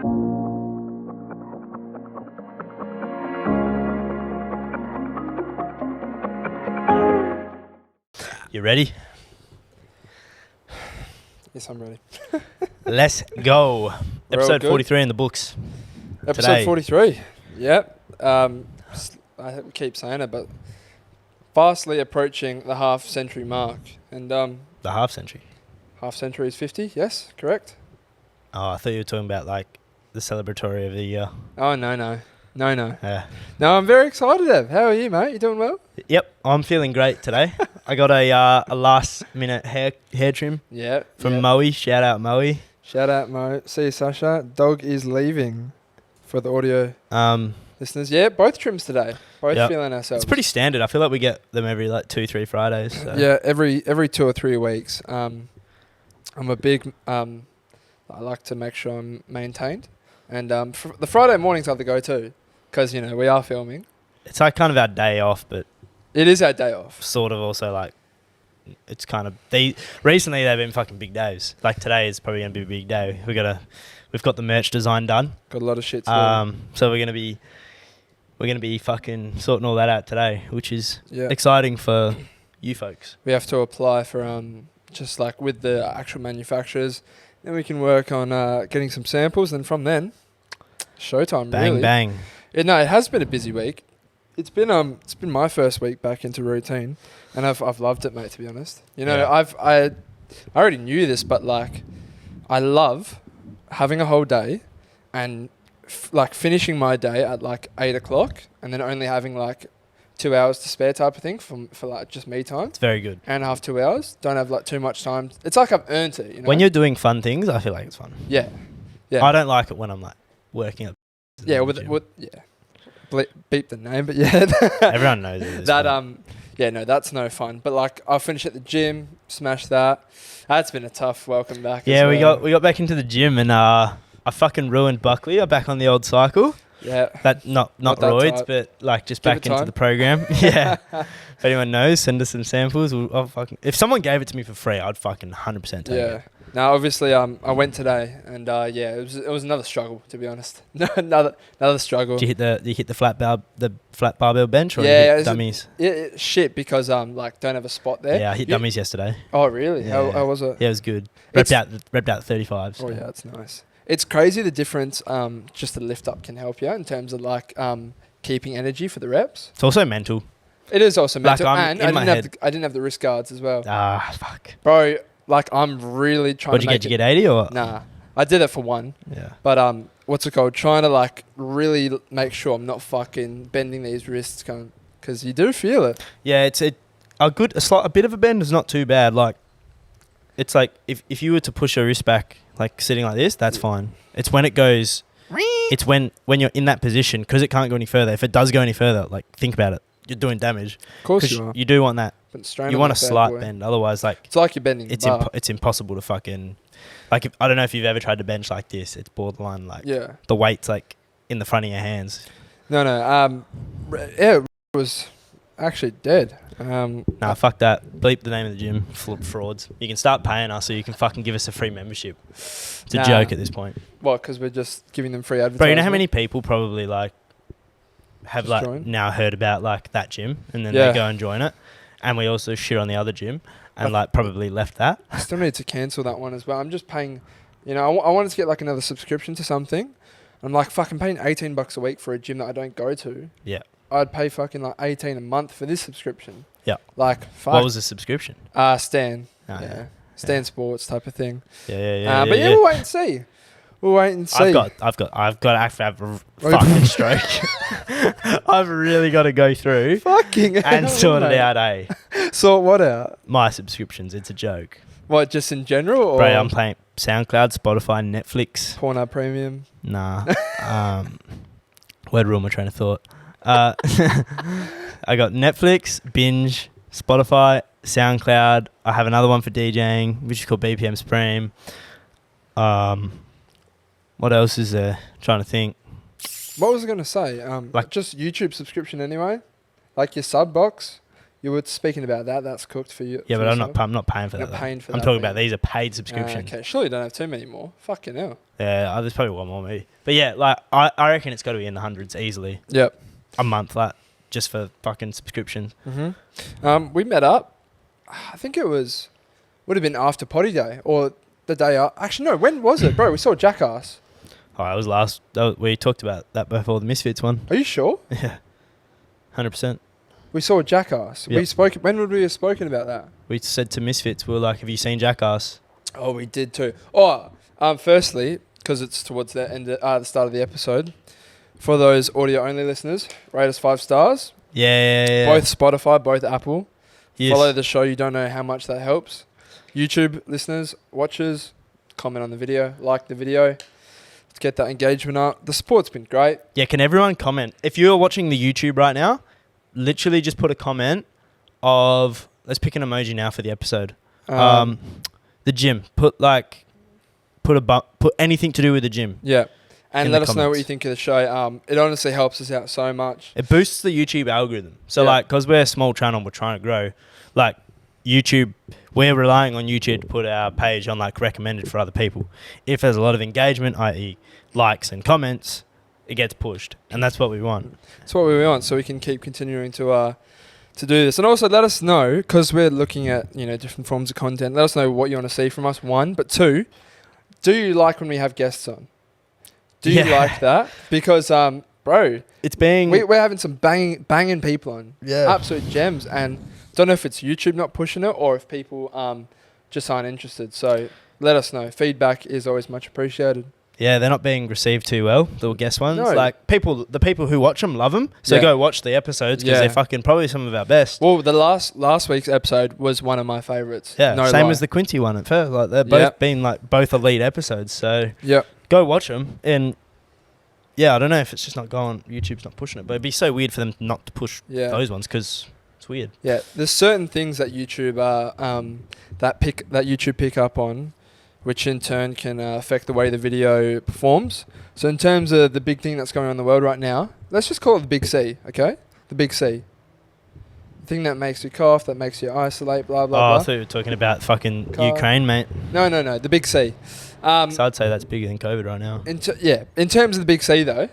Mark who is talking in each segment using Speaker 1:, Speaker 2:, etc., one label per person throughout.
Speaker 1: You ready?
Speaker 2: Yes, I'm ready.
Speaker 1: Let's go.
Speaker 2: We're all
Speaker 1: Episode
Speaker 2: good?
Speaker 1: 43 in the books.
Speaker 2: Episode
Speaker 1: Today.
Speaker 2: 43. Yep. I keep saying it, but fastly approaching the half-century mark. And
Speaker 1: The half century.
Speaker 2: half-century is 50, yes, correct?
Speaker 1: Oh, I thought you were talking about like the celebratory of the year.
Speaker 2: Oh, no.
Speaker 1: Yeah.
Speaker 2: No, I'm very excited, Ev. How are you, mate? You doing well?
Speaker 1: Yep, I'm feeling great today. I got a last minute hair trim
Speaker 2: Yeah.
Speaker 1: from Moe. Shout out Moe.
Speaker 2: Shout out, Mo. See you, Sasha. Dog is leaving for the audio listeners. Yeah, both trims today. Both
Speaker 1: Yep.
Speaker 2: feeling ourselves.
Speaker 1: It's pretty standard. I feel like we get them every like 2-3 Fridays. So.
Speaker 2: Yeah, every 2 or 3 weeks. I'm a big. I like to make sure I'm maintained, and the Friday mornings are the go-to, because we are filming.
Speaker 1: It's like kind of our day off, but
Speaker 2: It is our day off.
Speaker 1: sort of also like it's kind of recently they've been fucking big days. Like today is probably gonna be a big day. We've got the merch design done.
Speaker 2: Got a lot of shit to
Speaker 1: So we're gonna be fucking sorting all that out today, which is
Speaker 2: do. Yeah.
Speaker 1: exciting for you folks.
Speaker 2: We have to apply for just like with the actual manufacturers. Then we can work on getting some samples, and from then, showtime.
Speaker 1: Bang
Speaker 2: really.
Speaker 1: bang.
Speaker 2: It has been a busy week. It's been my first week back into routine, and I've loved it, mate. To be honest,
Speaker 1: Yeah.
Speaker 2: I already knew this, but like, I love having a whole day, and like finishing my day at like 8 o'clock, and then only having like 2 hours to spare type of thing for like just me time.
Speaker 1: It's very good.
Speaker 2: And half 2 hours. Don't have like too much time. It's like I've earned it.
Speaker 1: When you're doing fun things, I feel like it's fun.
Speaker 2: yeah.
Speaker 1: I don't like it when I'm like working up.
Speaker 2: Yeah, beep the name, but yeah.
Speaker 1: Everyone knows it.
Speaker 2: That's no fun. But like, I'll finish at the gym, smash that. That's been a tough welcome back.
Speaker 1: Yeah,
Speaker 2: as well.
Speaker 1: we got back into the gym and I fucking ruined Buckley. I'm back on the old cycle.
Speaker 2: Yeah.
Speaker 1: That not
Speaker 2: that
Speaker 1: roids,
Speaker 2: type.
Speaker 1: but like just
Speaker 2: Give
Speaker 1: back
Speaker 2: it
Speaker 1: into
Speaker 2: time.
Speaker 1: the program. Yeah. If anyone knows, send us some samples. If someone gave it to me for free, I'd fucking 100% take
Speaker 2: Yeah.
Speaker 1: it.
Speaker 2: Now, obviously, I went today, and it was another struggle, to be honest. another struggle.
Speaker 1: Did you hit the flat barbell bench or
Speaker 2: Yeah,
Speaker 1: you hit
Speaker 2: it's
Speaker 1: dummies?
Speaker 2: Shit, because don't have a spot there.
Speaker 1: Yeah, I hit dummies yesterday.
Speaker 2: Oh, really?
Speaker 1: Yeah.
Speaker 2: How was it?
Speaker 1: Yeah, it was good.
Speaker 2: It's-
Speaker 1: Repped out 35.
Speaker 2: Oh, yeah, that's nice. It's crazy the difference just the lift up can help you in terms of like keeping energy for the reps.
Speaker 1: It's also mental.
Speaker 2: It is also
Speaker 1: Like,
Speaker 2: mental,
Speaker 1: I'm
Speaker 2: and
Speaker 1: in my
Speaker 2: I didn't have the wrist guards as well.
Speaker 1: Ah, fuck.
Speaker 2: Bro, like I'm really trying
Speaker 1: What'd
Speaker 2: to
Speaker 1: you
Speaker 2: make
Speaker 1: get? Did you get 80 or?
Speaker 2: Nah, I did it for one.
Speaker 1: Yeah.
Speaker 2: But what's it called? Trying to like really make sure I'm not fucking bending these wrists, because you do feel it.
Speaker 1: Yeah, it's a bit of a bend is not too bad. Like, it's like if you were to push your wrist back, like sitting like this, that's fine. It's when it goes. It's when you're in that position, because it can't go any further. If it does go any further, like think about it, you're doing damage.
Speaker 2: Of course
Speaker 1: 'Cause
Speaker 2: you are.
Speaker 1: you do want that.
Speaker 2: But strain
Speaker 1: You
Speaker 2: on
Speaker 1: want a
Speaker 2: that bad
Speaker 1: slight
Speaker 2: boy.
Speaker 1: bend, otherwise, like
Speaker 2: It's like you're bending the bar.
Speaker 1: it's impossible to fucking like. I don't know if you've ever tried to bench like this. It's borderline like
Speaker 2: Yeah.
Speaker 1: the weight's like in the front of your hands.
Speaker 2: No. It was actually dead.
Speaker 1: Nah, fuck that. Bleep the name of the gym. Frauds. You can start paying us, so you can fucking give us a free membership. It's a
Speaker 2: Nah.
Speaker 1: joke at this point.
Speaker 2: What? Because we're just giving them free advertising.
Speaker 1: Bro, you know how many people probably like have
Speaker 2: Just
Speaker 1: like
Speaker 2: join?
Speaker 1: now heard about like that gym and then
Speaker 2: Yeah.
Speaker 1: they go and join it, and we also shit on the other gym and like probably left that.
Speaker 2: I still need to cancel that one as well. I'm just paying. I wanted to get like another subscription to something. I'm like fucking paying $18 a week for a gym that I don't go to.
Speaker 1: Yeah.
Speaker 2: I'd pay fucking like 18 a month for this subscription.
Speaker 1: Yeah.
Speaker 2: Like fuck.
Speaker 1: What was the subscription?
Speaker 2: Stan.
Speaker 1: Oh,
Speaker 2: yeah. Stan Sports type of thing.
Speaker 1: Yeah.
Speaker 2: But we'll wait and see. We'll wait and see.
Speaker 1: I've got to actually have a fucking stroke. I've really got to go through
Speaker 2: Fucking
Speaker 1: and
Speaker 2: hell,
Speaker 1: sort it
Speaker 2: mate.
Speaker 1: out, eh?
Speaker 2: Sort what out?
Speaker 1: My subscriptions, it's a joke.
Speaker 2: What, just in general? Or
Speaker 1: Bro, I'm playing SoundCloud, Spotify, Netflix.
Speaker 2: Pornhub Premium?
Speaker 1: Nah. Word rule my train of thought. I got Netflix, Binge, Spotify, SoundCloud. I have another one for DJing, which is called BPM Supreme. What else is there? Trying to think.
Speaker 2: What was I going to say? Like just YouTube subscription anyway. Like your sub box. You were speaking about that. That's cooked for you.
Speaker 1: Yeah,
Speaker 2: for
Speaker 1: but
Speaker 2: yourself.
Speaker 1: I'm not paying for
Speaker 2: You're
Speaker 1: that.
Speaker 2: not
Speaker 1: though.
Speaker 2: paying for
Speaker 1: I'm
Speaker 2: that,
Speaker 1: talking
Speaker 2: mate.
Speaker 1: about these are paid subscriptions.
Speaker 2: Okay, surely you don't have too many more. Fucking hell.
Speaker 1: Yeah, there's probably one more maybe. But yeah, like I reckon it's got to be in the hundreds easily.
Speaker 2: Yep.
Speaker 1: A month, like just for fucking subscriptions.
Speaker 2: We met up. I think it would have been after potty day or the day after. Actually, no. When was it, bro? We saw Jackass.
Speaker 1: Oh, it was we talked about that before the Misfits one.
Speaker 2: Are you sure?
Speaker 1: Yeah, 100%.
Speaker 2: We saw Jackass.
Speaker 1: Yep.
Speaker 2: We spoke. When would we have spoken about that?
Speaker 1: We said to Misfits, we were like, "Have you seen Jackass?"
Speaker 2: Oh, we did too. Oh, firstly, because it's towards the end, the start of the episode. For those audio only listeners, rate us 5 stars.
Speaker 1: Yeah.
Speaker 2: Both Spotify, both Apple.
Speaker 1: Yes.
Speaker 2: Follow the show. You don't know how much that helps. YouTube listeners, watchers, comment on the video, like the video. Let's get that engagement up. The support's been great.
Speaker 1: Yeah, can everyone comment? If you're watching the YouTube right now, literally just put a comment of, let's pick an emoji now for the episode. The gym. Put anything to do with the gym.
Speaker 2: Yeah. And
Speaker 1: in
Speaker 2: let
Speaker 1: the
Speaker 2: us know
Speaker 1: comments.
Speaker 2: what you think of the show. It honestly helps us out so much.
Speaker 1: It boosts the YouTube algorithm. So
Speaker 2: Yeah.
Speaker 1: like, because we're a small channel, we're trying to grow. Like YouTube, we're relying on YouTube to put our page on like recommended for other people. If there's a lot of engagement, i.e. likes and comments, it gets pushed. And that's what we want.
Speaker 2: That's what we want, so we can keep continuing to do this. And also let us know, because we're looking at different forms of content. Let us know what you want to see from us. 1, but 2, do you like when we have guests on? Do you like that? Because bro,
Speaker 1: it's being
Speaker 2: we're having some banging people on.
Speaker 1: Yeah.
Speaker 2: Absolute gems. And don't know if it's YouTube not pushing it or if people just aren't interested. So let us know. Feedback is always much appreciated.
Speaker 1: Yeah, they're not being received too well, the guest ones.
Speaker 2: No.
Speaker 1: Like the people who watch them love them. So
Speaker 2: Yeah.
Speaker 1: go watch the episodes because
Speaker 2: Yeah.
Speaker 1: they're fucking probably some of our best.
Speaker 2: Well, the last week's episode was one of my favourites.
Speaker 1: Yeah,
Speaker 2: no
Speaker 1: same
Speaker 2: lie.
Speaker 1: as the Quinty one at first. Like they're both
Speaker 2: Yep.
Speaker 1: been like both elite episodes. So
Speaker 2: Yep.
Speaker 1: go watch them. And yeah, I don't know if it's just not going. YouTube's not pushing it, but it'd be so weird for them not to push
Speaker 2: Yeah.
Speaker 1: those ones because it's weird.
Speaker 2: Yeah, there's certain things that YouTube that YouTube pick up on, which in turn can affect the way the video performs. So in terms of the big thing that's going on in the world right now, let's just call it the big C, okay? The big C. The thing that makes you cough, that makes you isolate, blah, blah,
Speaker 1: I
Speaker 2: blah.
Speaker 1: thought you were talking about fucking
Speaker 2: Car-
Speaker 1: Ukraine, mate.
Speaker 2: No, the big C.
Speaker 1: So I'd say that's bigger than COVID right now.
Speaker 2: In terms of the big C, though,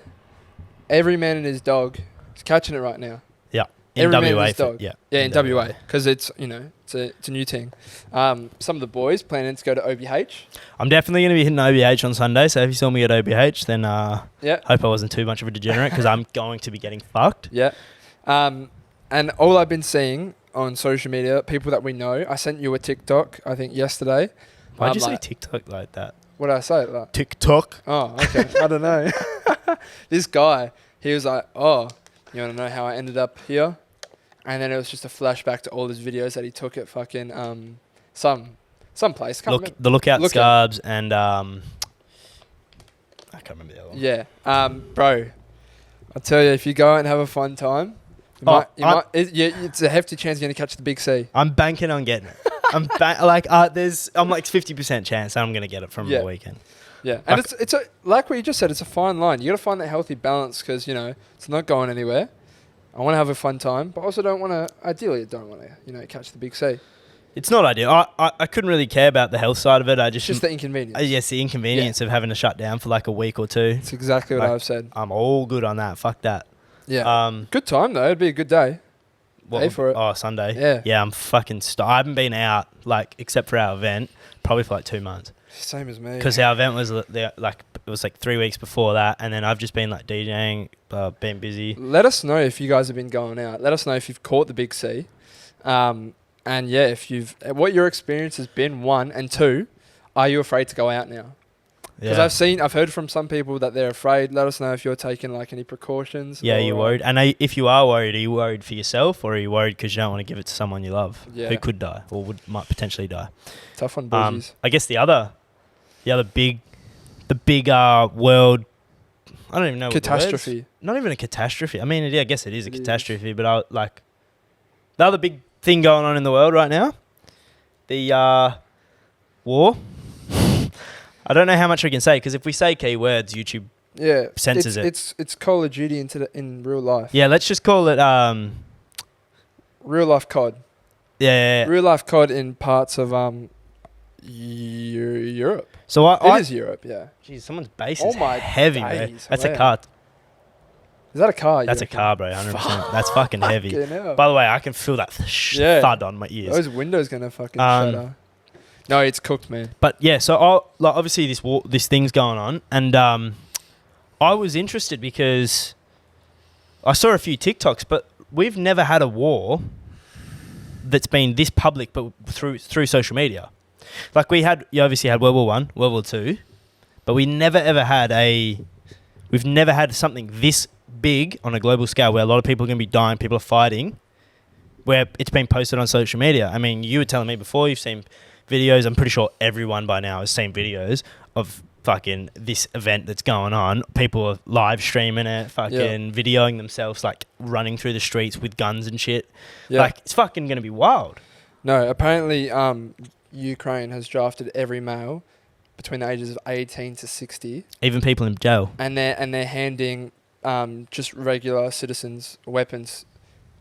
Speaker 2: every man and his dog is catching it right now.
Speaker 1: Yeah, in
Speaker 2: Every man and
Speaker 1: WA.
Speaker 2: his dog.
Speaker 1: Yeah,
Speaker 2: Yeah, in WA, because it's a new thing. Some of the boys planning to go to OBH.
Speaker 1: I'm definitely going to be hitting OBH on Sunday. So if you saw me at OBH, then
Speaker 2: Yeah.
Speaker 1: hope I wasn't too much of a degenerate because I'm going to be getting fucked.
Speaker 2: Yeah. And all I've been seeing on social media, people that we know, I sent you a TikTok, I think, yesterday.
Speaker 1: Why'd you say TikTok like that?
Speaker 2: What did I say? Like,
Speaker 1: TikTok?
Speaker 2: oh, okay. I don't know. This guy, he was like, oh, you want to know how I ended up here? And then it was just a flashback to all his videos that he took at fucking some place.
Speaker 1: The Lookout
Speaker 2: Lookout.
Speaker 1: Scarbs and I can't remember the other one.
Speaker 2: Yeah. Bro, I tell you, if you go out and have a fun time, it's a hefty chance you're going to catch the big C.
Speaker 1: I'm banking on getting it. I'm like 50% chance that I'm going to get it from the weekend.
Speaker 2: Yeah, and it's like what you just said. It's a fine line. You got to find that healthy balance because it's not going anywhere. I want to have a fun time, but also don't want to. Ideally, don't want to catch the big C.
Speaker 1: It's not ideal. I couldn't really care about the health side of it.
Speaker 2: It's just the inconvenience.
Speaker 1: Yes, the inconvenience of having to shut down for like a week or two.
Speaker 2: It's exactly what I've said.
Speaker 1: I'm all good on that. Fuck that.
Speaker 2: Yeah. Good time though. It'd be a good day. Pay for it.
Speaker 1: Oh, Sunday.
Speaker 2: Yeah.
Speaker 1: Yeah, I'm fucking. I haven't been out except for our event probably for 2 months.
Speaker 2: Same as me.
Speaker 1: Because our event was it was 3 weeks before that, and then I've just been DJing, been busy.
Speaker 2: Let us know if you guys have been going out. Let us know if you've caught the big C, and yeah, what your experience has been. 1 and 2, are you afraid to go out now? Because I've heard from some people that they're afraid. Let us know if you're taking any precautions.
Speaker 1: Yeah, you're worried. And if you are worried, are you worried for yourself or are you worried because you don't want to give it to someone you love who could die or might potentially die?
Speaker 2: Tough one, boys.
Speaker 1: I guess the other big world, I don't even know
Speaker 2: catastrophe.
Speaker 1: What the word is. Not even a catastrophe. I mean, I guess it is a catastrophe, but the other big thing going on in the world right now, the war. I don't know how much we can say because if we say keywords, YouTube censors it.
Speaker 2: It's Call of Duty in real life.
Speaker 1: Yeah, let's just call it
Speaker 2: real life COD.
Speaker 1: Yeah.
Speaker 2: Real life COD in parts of Europe.
Speaker 1: So
Speaker 2: It is Europe, yeah.
Speaker 1: Geez, someone's bass
Speaker 2: Oh
Speaker 1: is
Speaker 2: my
Speaker 1: heavy,
Speaker 2: days,
Speaker 1: bro. That's a
Speaker 2: wow.
Speaker 1: car.
Speaker 2: Is that a car?
Speaker 1: That's a car, bro. 100%. That's fucking heavy.
Speaker 2: Fucking hell.
Speaker 1: By the way, I can feel that thud on my ears.
Speaker 2: Those windows gonna fucking shatter. No, it's cooked, man.
Speaker 1: But yeah, so obviously this thing's going on, and I was interested because I saw a few TikToks, but we've never had a war that's been this public, but through social media. Like you obviously had World War I, World War II, but we've never had something this big on a global scale where a lot of people are going to be dying, people are fighting, where it's been posted on social media. I mean, you were telling me before you've seen videos. I'm pretty sure everyone by now has seen videos of fucking this event that's going on. People are live streaming it, fucking videoing themselves, like running through the streets with guns and shit. Yeah. Like, it's fucking going to be wild.
Speaker 2: No, apparently Ukraine has drafted every male between the ages of 18 to 60.
Speaker 1: Even people in jail.
Speaker 2: And they're handing just regular citizens weapons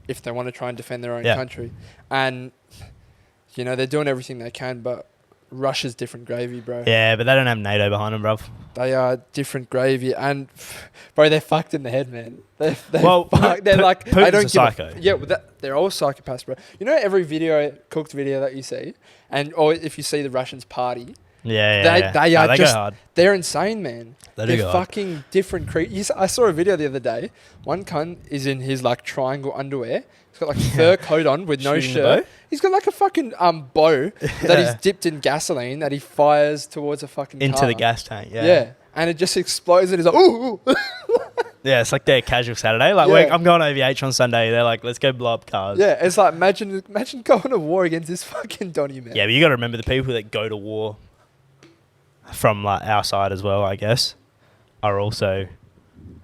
Speaker 2: if they want to try and defend their own country. And, you know, they're doing everything they can, but Russia's different gravy, bro.
Speaker 1: Yeah, but they don't have NATO behind them, bro.
Speaker 2: They are different gravy. And, bro, they're fucked in the head, man. They're
Speaker 1: fucked.
Speaker 2: They're like,
Speaker 1: Putin's
Speaker 2: I don't
Speaker 1: a psycho.
Speaker 2: They're all psychopaths, bro. You know every cooked video that you see, or if you see the Russians party, they go hard. They're insane, man. They're fucking different creatures. I saw a video the other day. One cunt is in his like triangle underwear. He's got like a fur coat on with no shirt. He's got like a fucking bow that he's dipped in gasoline that he fires towards a fucking
Speaker 1: into
Speaker 2: car.
Speaker 1: the gas tank.
Speaker 2: Yeah, and it just explodes and he's like, ooh.
Speaker 1: Yeah, it's like their casual Saturday. Like, I'm going OVH on Sunday. They're like, let's go blow up cars.
Speaker 2: Yeah, it's like imagine going to war against this fucking Donny, man.
Speaker 1: Yeah, but you got to remember the people that go to war from like our side as well, I guess, are also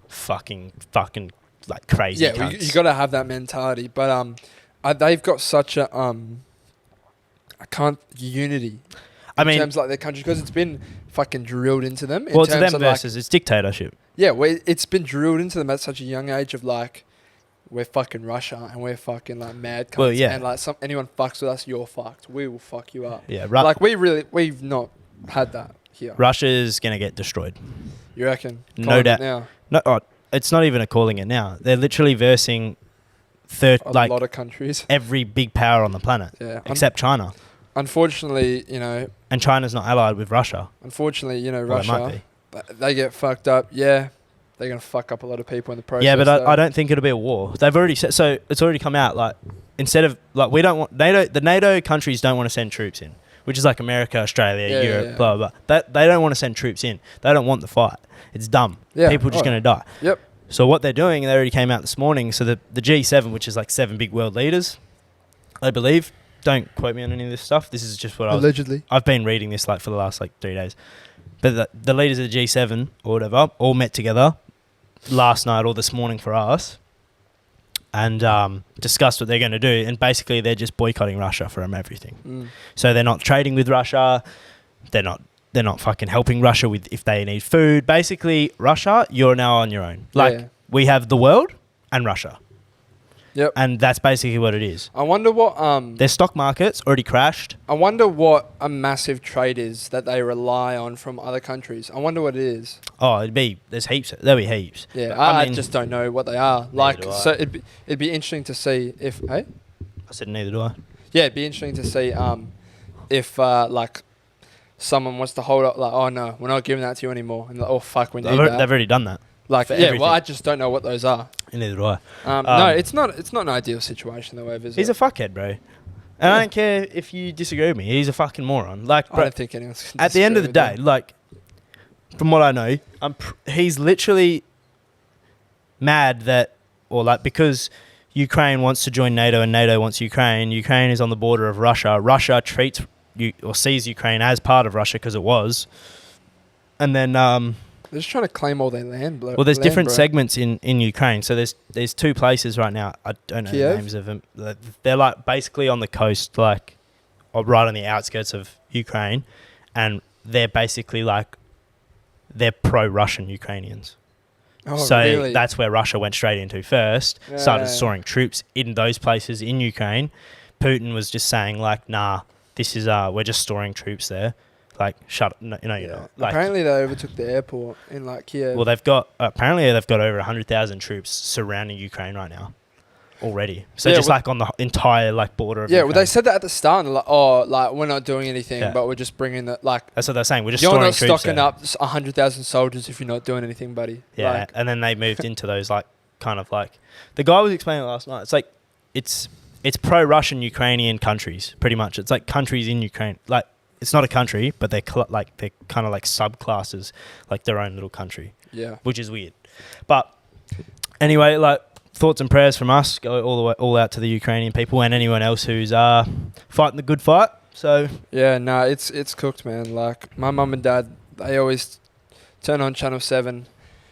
Speaker 1: fucking like crazy.
Speaker 2: Yeah, you got to have that mentality. But they've got such a unity. In terms of like their country, because it's been fucking drilled into them.
Speaker 1: Well, to them versus it's dictatorship.
Speaker 2: Yeah, it's been drilled into them at such a young age of like, we're fucking Russia and we're fucking like mad cunts.
Speaker 1: Well, yeah.
Speaker 2: And like anyone fucks with us, you're fucked. We will fuck you up.
Speaker 1: Yeah,
Speaker 2: like we've not had that here.
Speaker 1: Russia's gonna get destroyed.
Speaker 2: You reckon?
Speaker 1: No doubt. Now? No, it's not even calling it now. They're literally versing
Speaker 2: a lot of countries,
Speaker 1: every big power on the planet, except China.
Speaker 2: Unfortunately, you know,
Speaker 1: and China's not allied with Russia.
Speaker 2: Unfortunately, you know, Russia, they get fucked up. Yeah, they're gonna fuck up a lot of people in the process.
Speaker 1: Yeah, but I don't think it'll be a war. They've already said so. It's already come out. Like, instead of like, we don't want NATO. The NATO countries don't want to send troops in, which is like America, Australia, Europe, blah blah blah. They don't want to send troops in. They don't want the fight. It's dumb. Yeah, people are just gonna die.
Speaker 2: Yep.
Speaker 1: So what they're doing, they already came out this morning. So the G7, which is like 7 big world leaders, I believe. Don't quote me on any of this stuff. This is just what
Speaker 2: allegedly.
Speaker 1: I've been reading this like for the last like 3 days. But the leaders of the G7 or whatever all met together last night or this morning for us and discussed what they're going to do. And basically they're just boycotting Russia from everything. So they're not trading with Russia. They're not fucking helping Russia with if they need food. Basically, Russia, you're now on your own. Like we have the world and Russia.
Speaker 2: Yep.
Speaker 1: And that's basically what it is.
Speaker 2: I wonder what
Speaker 1: their stock market's already crashed.
Speaker 2: I wonder what a massive trade is that they rely on from other countries. I wonder what it is.
Speaker 1: Oh, there's heaps. There'll be heaps.
Speaker 2: Yeah, I just don't know what they are. Like, so it'd be interesting to see if. Hey,
Speaker 1: I said neither do I.
Speaker 2: Yeah, it'd be interesting to see if like someone wants to hold up like, oh no, we're not giving that to you anymore, and like, oh fuck, we need that.
Speaker 1: They've already done that.
Speaker 2: Like, everything. Well, I just don't know what those are.
Speaker 1: Neither do I.
Speaker 2: No, it's not an ideal situation though, is it?
Speaker 1: He's a fuckhead, bro. And I don't care if you disagree with me. He's a fucking moron. Like, bro,
Speaker 2: I don't think anyone's
Speaker 1: at the end of the day, like, from what I know, he's literally mad that, or like, because Ukraine wants to join NATO and NATO wants Ukraine. Ukraine is on the border of Russia. Russia treats you or sees Ukraine as part of Russia because it was, and then
Speaker 2: they're just trying to claim all their land.
Speaker 1: Well, there's different segments in Ukraine. So there's 2 places right now. I don't know the names of them. They're like basically on the coast, like right on the outskirts of Ukraine, and they're basically like they're pro-Russian Ukrainians.
Speaker 2: Oh,
Speaker 1: So
Speaker 2: really?
Speaker 1: that's where Russia went straight into first, started storing troops in those places in Ukraine. Putin was just saying like, nah, this is we're just storing troops there. Like, shut up, no, you're not. Like,
Speaker 2: Apparently, they overtook the airport in like Kiev.
Speaker 1: well, they've got over 100,000 troops surrounding Ukraine right now already. So
Speaker 2: Yeah,
Speaker 1: just like on the entire like border of
Speaker 2: yeah,
Speaker 1: Ukraine.
Speaker 2: well, they said that at the start. And they're like, oh, like we're not doing anything,
Speaker 1: Yeah.
Speaker 2: but we're just bringing the like.
Speaker 1: That's what they're saying. We're just
Speaker 2: You're
Speaker 1: storing
Speaker 2: not
Speaker 1: troops
Speaker 2: stocking
Speaker 1: there.
Speaker 2: up 100,000 soldiers if you're not doing anything, buddy.
Speaker 1: Yeah,
Speaker 2: Like,
Speaker 1: and then they moved into those like kind of like the guy was explaining it last night. It's like it's pro-Russian Ukrainian countries pretty much. It's like countries in Ukraine. Like it's not a country, but they're they're kind of like subclasses, like their own little country,
Speaker 2: yeah.
Speaker 1: which is weird. But anyway, like thoughts and prayers from us go all out to the Ukrainian people and anyone else who's fighting the good fight. So
Speaker 2: Yeah, no, it's cooked, man. Like my mum and dad, they always turn on Channel 7,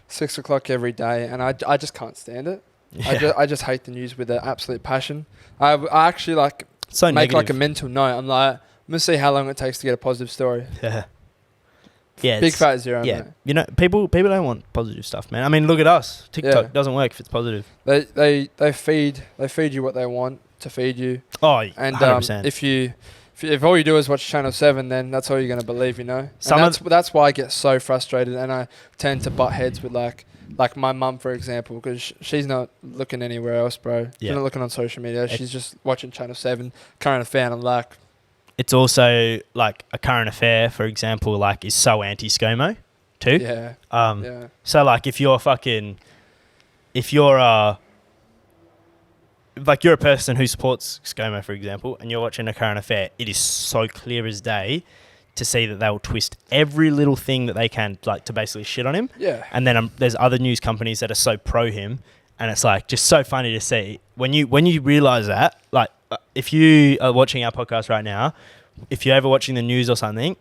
Speaker 2: 6 o'clock every day, and I just can't stand it.
Speaker 1: yeah.
Speaker 2: I just hate the news with an absolute passion. I actually like
Speaker 1: So
Speaker 2: make
Speaker 1: negative.
Speaker 2: like a mental note. I'm like, I'm gonna see how long it takes to get a positive story.
Speaker 1: Yeah. Yeah.
Speaker 2: Big fat zero.
Speaker 1: Yeah.
Speaker 2: Mate.
Speaker 1: You know, people don't want positive stuff, man. I mean, look at us. TikTok
Speaker 2: Yeah.
Speaker 1: doesn't work if it's positive.
Speaker 2: They feed you what they want to feed you,
Speaker 1: Oh,
Speaker 2: and
Speaker 1: 100%.
Speaker 2: if all you do is watch Channel 7, then that's all you're gonna believe, you know. And that's why I get so frustrated, and I tend to butt heads with like my mum, for example, because she's not looking anywhere else, bro. She's
Speaker 1: Yeah.
Speaker 2: not looking on social media. She's just watching Channel 7, current affair, and I'm like,
Speaker 1: It's also like a current affair, for example, like is so anti-ScoMo too.
Speaker 2: yeah, yeah.
Speaker 1: So like if you're like you're a person who supports ScoMo, for example, and you're watching a current affair, it is so clear as day to see that they'll twist every little thing that they can, like to basically shit on him.
Speaker 2: Yeah.
Speaker 1: And then there's other news companies that are so pro him, and it's like just so funny to see when you realize that. Like if you are watching our podcast right now, if you're ever watching the news or something,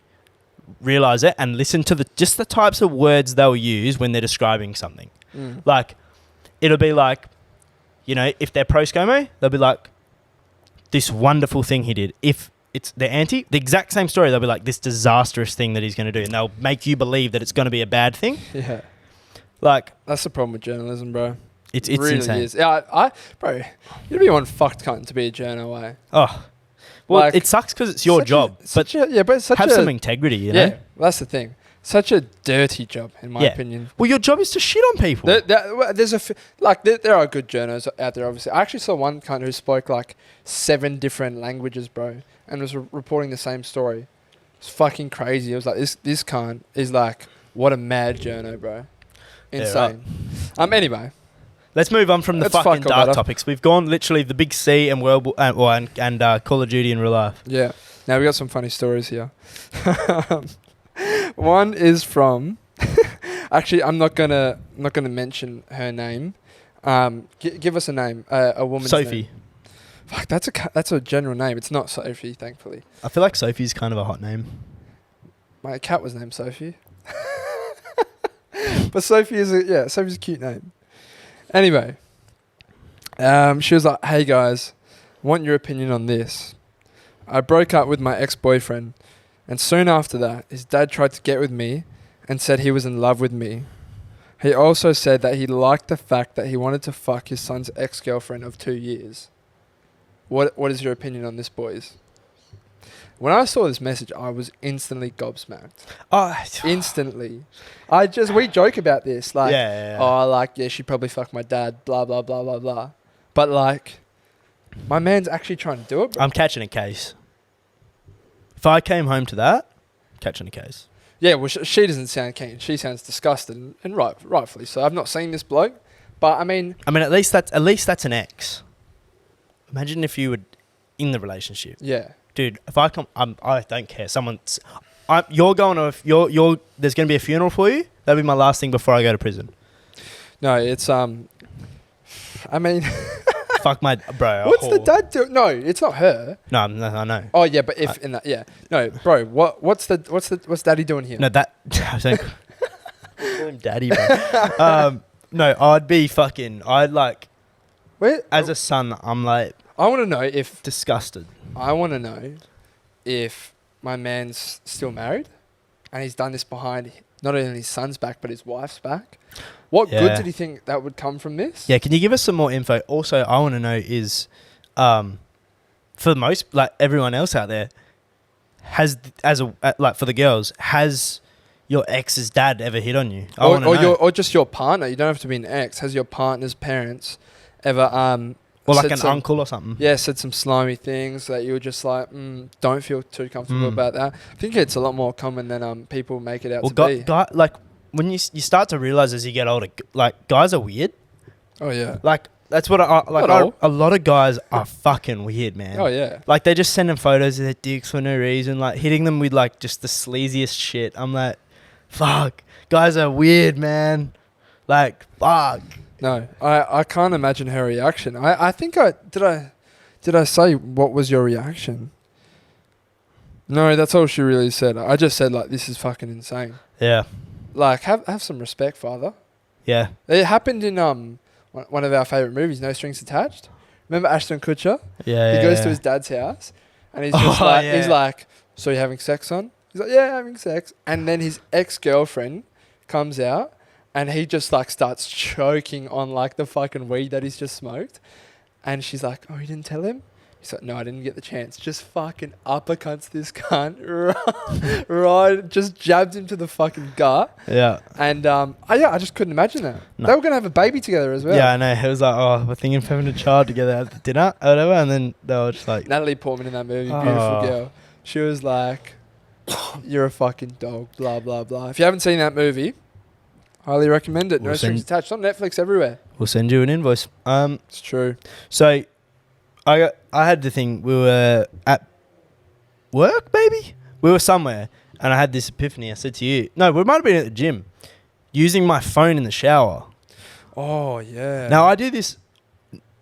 Speaker 1: realize it and listen to the types of words they'll use when they're describing something.
Speaker 2: Mm.
Speaker 1: Like it'll be like, you know, if they're pro ScoMo, they'll be like, this wonderful thing he did. If it's the exact same story, they'll be like, this disastrous thing that he's going to do, and they'll make you believe that it's going to be a bad thing.
Speaker 2: Yeah.
Speaker 1: Like
Speaker 2: That's the problem with journalism, bro.
Speaker 1: it's
Speaker 2: really
Speaker 1: insane.
Speaker 2: is. Yeah, bro, you'd be one fucked cunt to be a journo, eh?
Speaker 1: Oh, well,
Speaker 2: Like,
Speaker 1: it sucks because it's your job, but
Speaker 2: it's such
Speaker 1: have
Speaker 2: a,
Speaker 1: some integrity, you know?
Speaker 2: Yeah, that's the thing. Such a dirty job, in my
Speaker 1: Yeah.
Speaker 2: opinion.
Speaker 1: Well, your job is to shit on people.
Speaker 2: There are good journos out there, obviously. I actually saw one cunt who spoke like 7 different languages, bro, and was reporting the same story. It's fucking crazy. It was like, this cunt is like, what a mad journo, bro. Insane. Anyway.
Speaker 1: Let's move on from the
Speaker 2: Let's
Speaker 1: fucking
Speaker 2: fuck all
Speaker 1: dark
Speaker 2: that up.
Speaker 1: topics. We've gone literally the big C and World War and Call of Duty in real life.
Speaker 2: Yeah. Now we got some funny stories here. One is from. Actually, I'm not gonna mention her name. Give us a name. A woman's
Speaker 1: Sophie.
Speaker 2: name. Fuck, that's a general name. It's not Sophie, thankfully.
Speaker 1: I feel like Sophie's kind of a hot name.
Speaker 2: My cat was named Sophie. But Sophie's a cute name. Anyway, she was like, "Hey guys, want your opinion on this. I broke up with my ex-boyfriend, and soon after that, his dad tried to get with me and said he was in love with me. He also said that he liked the fact that he wanted to fuck his son's ex-girlfriend of 2 years. What is your opinion on this, boys?" When I saw this message, I was instantly gobsmacked.
Speaker 1: Oh,
Speaker 2: Instantly. We joke about this. Like,
Speaker 1: yeah.
Speaker 2: she probably fucked my dad, blah, blah, blah, blah, blah. But, like, my man's actually trying to do it, bro.
Speaker 1: I'm catching a case. If I came home to that, catching a case.
Speaker 2: Yeah, well, she doesn't sound keen. She sounds disgusted, and rightfully so. I've not seen this bloke, but, I mean,
Speaker 1: at least that's an ex. Imagine if you were in the relationship.
Speaker 2: yeah.
Speaker 1: Dude, if I come, I don't care. You're going to, there's going to be a funeral for you. That'll be my last thing before I go to prison.
Speaker 2: No, it's, I mean...
Speaker 1: Fuck my, bro.
Speaker 2: What's the dad do? No, it's not her.
Speaker 1: No, I know.
Speaker 2: Oh, yeah, but if in that, yeah. No, bro, what's daddy doing here?
Speaker 1: No, that, I was like, call him daddy, bro. No, I'd like,
Speaker 2: Where?
Speaker 1: as a son, I'm like,
Speaker 2: I want to know if...
Speaker 1: disgusted.
Speaker 2: I want to know if my man's still married and he's done this behind not only his son's back but his wife's back. What good
Speaker 1: Yeah.
Speaker 2: did he think that would come from this?
Speaker 1: Yeah, can you give us some more info? Also, I want to know is, for most, like everyone else out there, for the girls, has your ex's dad ever hit on you? I want to know.
Speaker 2: Or just your partner. You don't have to be an ex. Has your partner's parents ever
Speaker 1: Or like
Speaker 2: said
Speaker 1: an uncle or something?
Speaker 2: Yeah, said some slimy things that you were just like, don't feel too comfortable about that. I think it's a lot more common than people make it out to be.
Speaker 1: Like when you start to realize as you get older, like guys are weird.
Speaker 2: Oh yeah.
Speaker 1: Like that's what a lot of guys are fucking weird, man.
Speaker 2: Oh yeah.
Speaker 1: Like they just send them photos of their dicks for no reason, like hitting them with like just the sleaziest shit. I'm like, fuck, guys are weird, man. Like, fuck.
Speaker 2: No, I can't imagine her reaction. I think did I say what was your reaction? No, that's all she really said. I just said like, this is fucking insane.
Speaker 1: Yeah.
Speaker 2: Like have some respect, father.
Speaker 1: Yeah.
Speaker 2: It happened in one of our favourite movies, No Strings Attached. Remember Ashton Kutcher?
Speaker 1: Yeah.
Speaker 2: He goes to his dad's house and he's just he's like, so you're having sex on? He's like, yeah, having sex. And then his ex-girlfriend comes out and he just like starts choking on like the fucking weed that he's just smoked. And she's like, oh, you didn't tell him? He's like, no, I didn't get the chance. Just fucking uppercuts this cunt. Right. Just jabs him to the fucking gut.
Speaker 1: Yeah.
Speaker 2: And I just couldn't imagine that.
Speaker 1: No.
Speaker 2: They were going to have a baby together as well.
Speaker 1: Yeah, I know. It was like, oh, we're thinking of having a child together at dinner or whatever. And then they were just like...
Speaker 2: Natalie Portman in that movie, beautiful girl. She was like, you're a fucking dog, blah, blah, blah. If you haven't seen that movie, highly recommend it. No Strings Attached. On Netflix everywhere.
Speaker 1: We'll send you an invoice.
Speaker 2: It's true.
Speaker 1: So... I had the thing, we were at work, maybe? We were somewhere, and I had this epiphany. I said to you, no, we might have been at the gym, using my phone in the shower.
Speaker 2: Oh, yeah.
Speaker 1: Now, I do this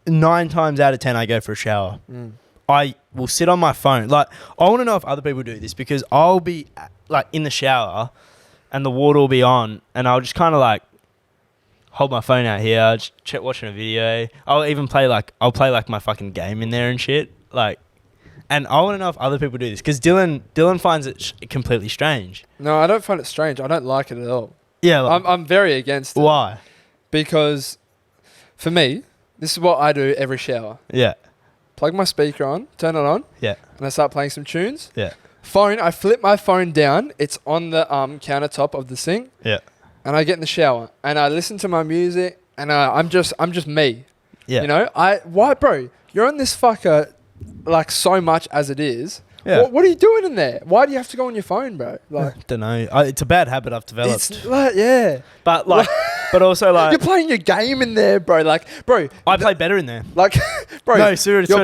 Speaker 1: 9 times out of 10, I go for a shower. I will sit on my phone. Like, I want to know if other people do this, because I'll be, like, in the shower, and the water will be on, and I'll just kind of, like, hold my phone out here, just watching a video. I'll play my fucking game in there and shit. Like, and I want to know if other people do this, because Dylan finds it completely strange.
Speaker 2: No, I don't find it strange. I don't like it at all.
Speaker 1: Yeah, like,
Speaker 2: I'm very against it.
Speaker 1: Why?
Speaker 2: Because for me, this is what I do every shower.
Speaker 1: Yeah.
Speaker 2: Plug my speaker on, turn it on.
Speaker 1: Yeah.
Speaker 2: And I start playing some tunes.
Speaker 1: Yeah.
Speaker 2: Phone, I flip my phone down. It's on the countertop of the sink.
Speaker 1: Yeah.
Speaker 2: And I get in the shower and I listen to my music and I'm just me.
Speaker 1: Yeah.
Speaker 2: You know, why, bro? You're on this fucker like so much as it is.
Speaker 1: Yeah.
Speaker 2: What are you doing in there? Why do you have to go on your phone, bro? Like,
Speaker 1: don't know. It's a bad habit I've developed.
Speaker 2: it's like, yeah.
Speaker 1: But like, but also like,
Speaker 2: you're playing your game in there, bro. Like, bro,
Speaker 1: I play better in there.
Speaker 2: like, bro.
Speaker 1: No, seriously,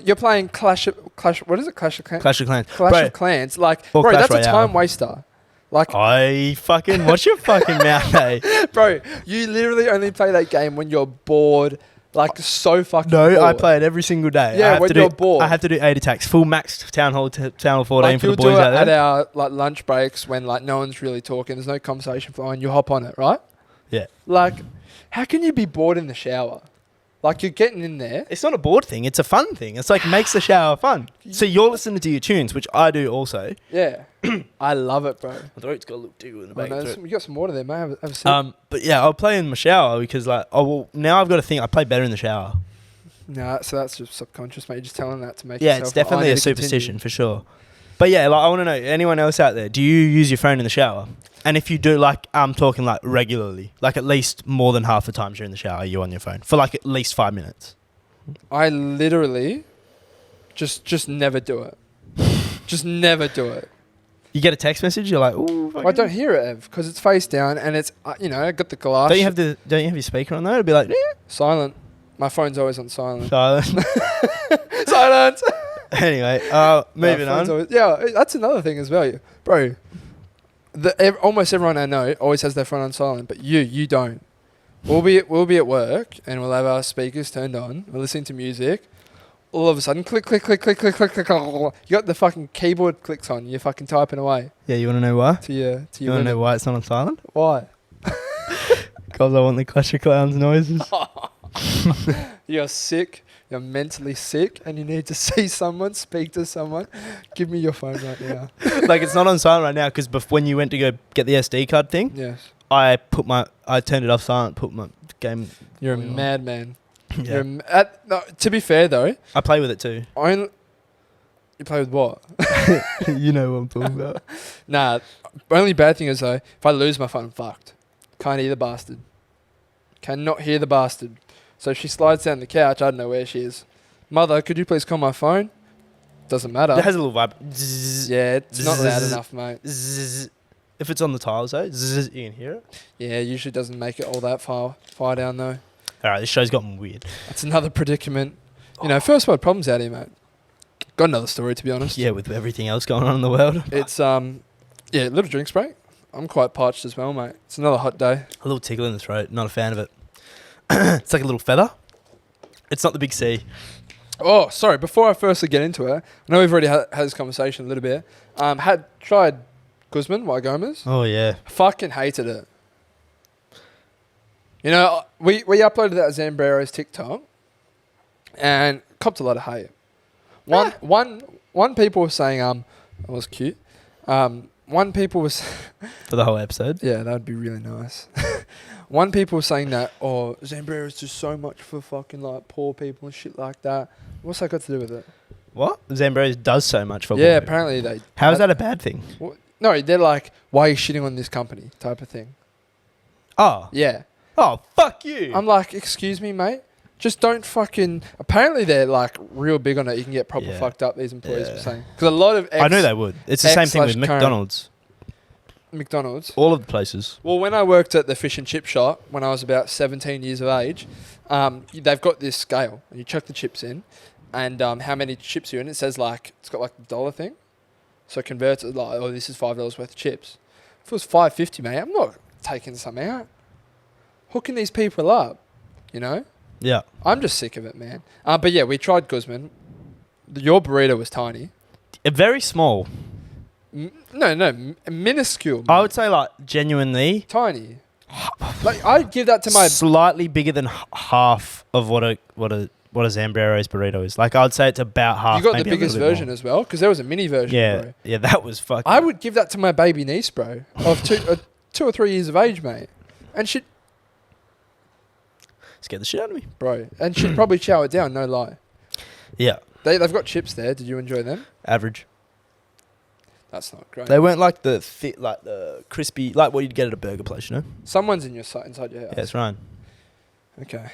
Speaker 2: you're playing Clash. What is it? Clash of Clans.
Speaker 1: Clash of Clans.
Speaker 2: Clash
Speaker 1: Bro,
Speaker 2: of Clans. Like,
Speaker 1: or
Speaker 2: bro,
Speaker 1: Clash
Speaker 2: that's a
Speaker 1: Royale.
Speaker 2: time waster. Like,
Speaker 1: watch your fucking mouth, eh?
Speaker 2: bro, you literally only play that game when you're bored, like so fucking
Speaker 1: No,
Speaker 2: bored.
Speaker 1: I play it every single day.
Speaker 2: Yeah, when you're bored.
Speaker 1: I have to do 8 attacks, full max Town Hall 14
Speaker 2: like,
Speaker 1: for the
Speaker 2: you'll
Speaker 1: boys
Speaker 2: do it
Speaker 1: out
Speaker 2: at
Speaker 1: there.
Speaker 2: our like lunch breaks when like no one's really talking, there's no conversation flowing, you hop on it, right?
Speaker 1: Yeah.
Speaker 2: Like, how can you be bored in the shower? Like, you're getting in there.
Speaker 1: It's not a bored thing. It's a fun thing. It's like makes the shower fun. So you're listening to your tunes, which I do also.
Speaker 2: Yeah. I love it, bro.
Speaker 1: My throat's got a little tickle in the
Speaker 2: Oh,
Speaker 1: back.
Speaker 2: no, you got some water there, mate. Have a sip.
Speaker 1: But yeah, I'll play in my shower because like, now I've got to think I play better in the shower.
Speaker 2: No, so that's just subconscious, mate. You're just telling that to make
Speaker 1: Yeah,
Speaker 2: yourself,
Speaker 1: it's definitely
Speaker 2: I
Speaker 1: a
Speaker 2: need to continue.
Speaker 1: superstition for sure. But yeah, like I want to know, anyone else out there, do you use your phone in the shower? And if you do, like, I'm talking like regularly, like at least more than half the times you're in the shower, you're on your phone for like at least 5 minutes.
Speaker 2: I literally just never do it. Just never do it.
Speaker 1: You get a text message, you're like, ooh.
Speaker 2: Well, I don't hear it, Ev, because it's face down and it's, I got the glass.
Speaker 1: Don't you have your speaker on though? It'll be like,
Speaker 2: silent. My phone's always on silent.
Speaker 1: silent.
Speaker 2: Silent.
Speaker 1: Anyway, moving on.
Speaker 2: That's another thing as well, bro. Almost everyone I know always has their phone on silent, but you don't. We'll be at work and we'll have our speakers turned on. We're listening to music. All of a sudden, click, click, click, click, click, click, click. You got the fucking keyboard clicks on. You're fucking typing away.
Speaker 1: Yeah, you want to know why?
Speaker 2: You
Speaker 1: Want to know why it's not on silent?
Speaker 2: why?
Speaker 1: Because I want the Clash of Clowns noises.
Speaker 2: You're sick. You're mentally sick, and you need to see someone, speak to someone. Give me your phone right now.
Speaker 1: Like, it's not on silent right now because when you went to go get the SD card thing,
Speaker 2: Yes.
Speaker 1: I turned it off silent, put my game.
Speaker 2: You're a
Speaker 1: volume on.
Speaker 2: madman.
Speaker 1: Yeah.
Speaker 2: No, to be fair though,
Speaker 1: I play with it too.
Speaker 2: only you play with what?
Speaker 1: You know what I'm talking about.
Speaker 2: Nah. Only bad thing is though, if I lose my phone, I'm fucked. Can't hear the bastard. Cannot hear the bastard. So if she slides down the couch, I don't know where she is. Mother, could you please call my phone? Doesn't matter.
Speaker 1: It has a little vibe. Zzz,
Speaker 2: Yeah, it's not loud
Speaker 1: Zzz.
Speaker 2: enough, mate.
Speaker 1: zzz. If it's on the tiles though, zzz, you can hear it.
Speaker 2: Yeah, usually doesn't make it all that far down though.
Speaker 1: All right, this show's gotten weird.
Speaker 2: That's another predicament. You know, first world problems out here, mate. Got another story, to be honest.
Speaker 1: Yeah, with everything else going on in the world.
Speaker 2: It's yeah, little drinks break. I'm quite parched as well, mate. It's another hot day.
Speaker 1: A little tickle in the throat. Not a fan of it. It's like a little feather. It's not the big C.
Speaker 2: Oh, sorry. Before I firstly get into it, I know we've already had this conversation a little bit. Had tried Guzman, Y Gomez.
Speaker 1: Oh yeah.
Speaker 2: Fucking hated it. You know, we uploaded that Zambrero's TikTok and copped a lot of hate. One people were saying it was cute. One people was
Speaker 1: For the whole episode.
Speaker 2: yeah, that would be really nice. One people was saying that Zambrero's just so much for fucking like poor people and shit like that. What's that got to do with it?
Speaker 1: What? Zambros does so much for
Speaker 2: Yeah,
Speaker 1: people.
Speaker 2: apparently they.
Speaker 1: How is that a bad thing?
Speaker 2: No, they're like, why are you shitting on this company type of thing.
Speaker 1: Oh.
Speaker 2: Yeah.
Speaker 1: Oh, fuck you.
Speaker 2: I'm like, excuse me, mate. Just don't fucking. Apparently, they're like real big on it. You can get proper
Speaker 1: Yeah.
Speaker 2: fucked up. These employees were
Speaker 1: Yeah.
Speaker 2: saying because a lot of
Speaker 1: I knew they would. It's the same thing with
Speaker 2: ex/current-
Speaker 1: McDonald's.
Speaker 2: McDonald's.
Speaker 1: All of the places.
Speaker 2: Well, when I worked at the fish and chip shop when I was about 17 years of age, they've got this scale and you chuck the chips in, and how many chips you're in. It says like it's got like the dollar thing, so it converts it like, oh, this is $5 worth of chips. If it was $5.50, mate, I'm not taking some out. Hooking these people up, you know.
Speaker 1: Yeah.
Speaker 2: I'm just sick of it, man. But yeah, we tried Guzman. Your burrito was tiny.
Speaker 1: Very small.
Speaker 2: Minuscule.
Speaker 1: I
Speaker 2: mate.
Speaker 1: would say like genuinely
Speaker 2: Tiny. Like I'd give that to my.
Speaker 1: slightly bigger than half of what a Zambrero's burrito is. Like I'd say it's about half.
Speaker 2: You got the
Speaker 1: maybe a
Speaker 2: biggest
Speaker 1: little bit
Speaker 2: version
Speaker 1: more.
Speaker 2: as well, because there was a mini version.
Speaker 1: Yeah,
Speaker 2: Bro.
Speaker 1: yeah, that was fucking.
Speaker 2: I would give that to my baby niece, bro, of 2 or 3 years of age, mate, and she'd
Speaker 1: Scared the shit out of me.
Speaker 2: bro, and she'd probably chow it down. No lie.
Speaker 1: Yeah,
Speaker 2: They've got chips there. Did you enjoy them?
Speaker 1: average.
Speaker 2: That's not great.
Speaker 1: They weren't like the thick, like the crispy, like what you'd get at a burger place, you know?
Speaker 2: Someone's inside your house.
Speaker 1: Yeah, that's right.
Speaker 2: Okay.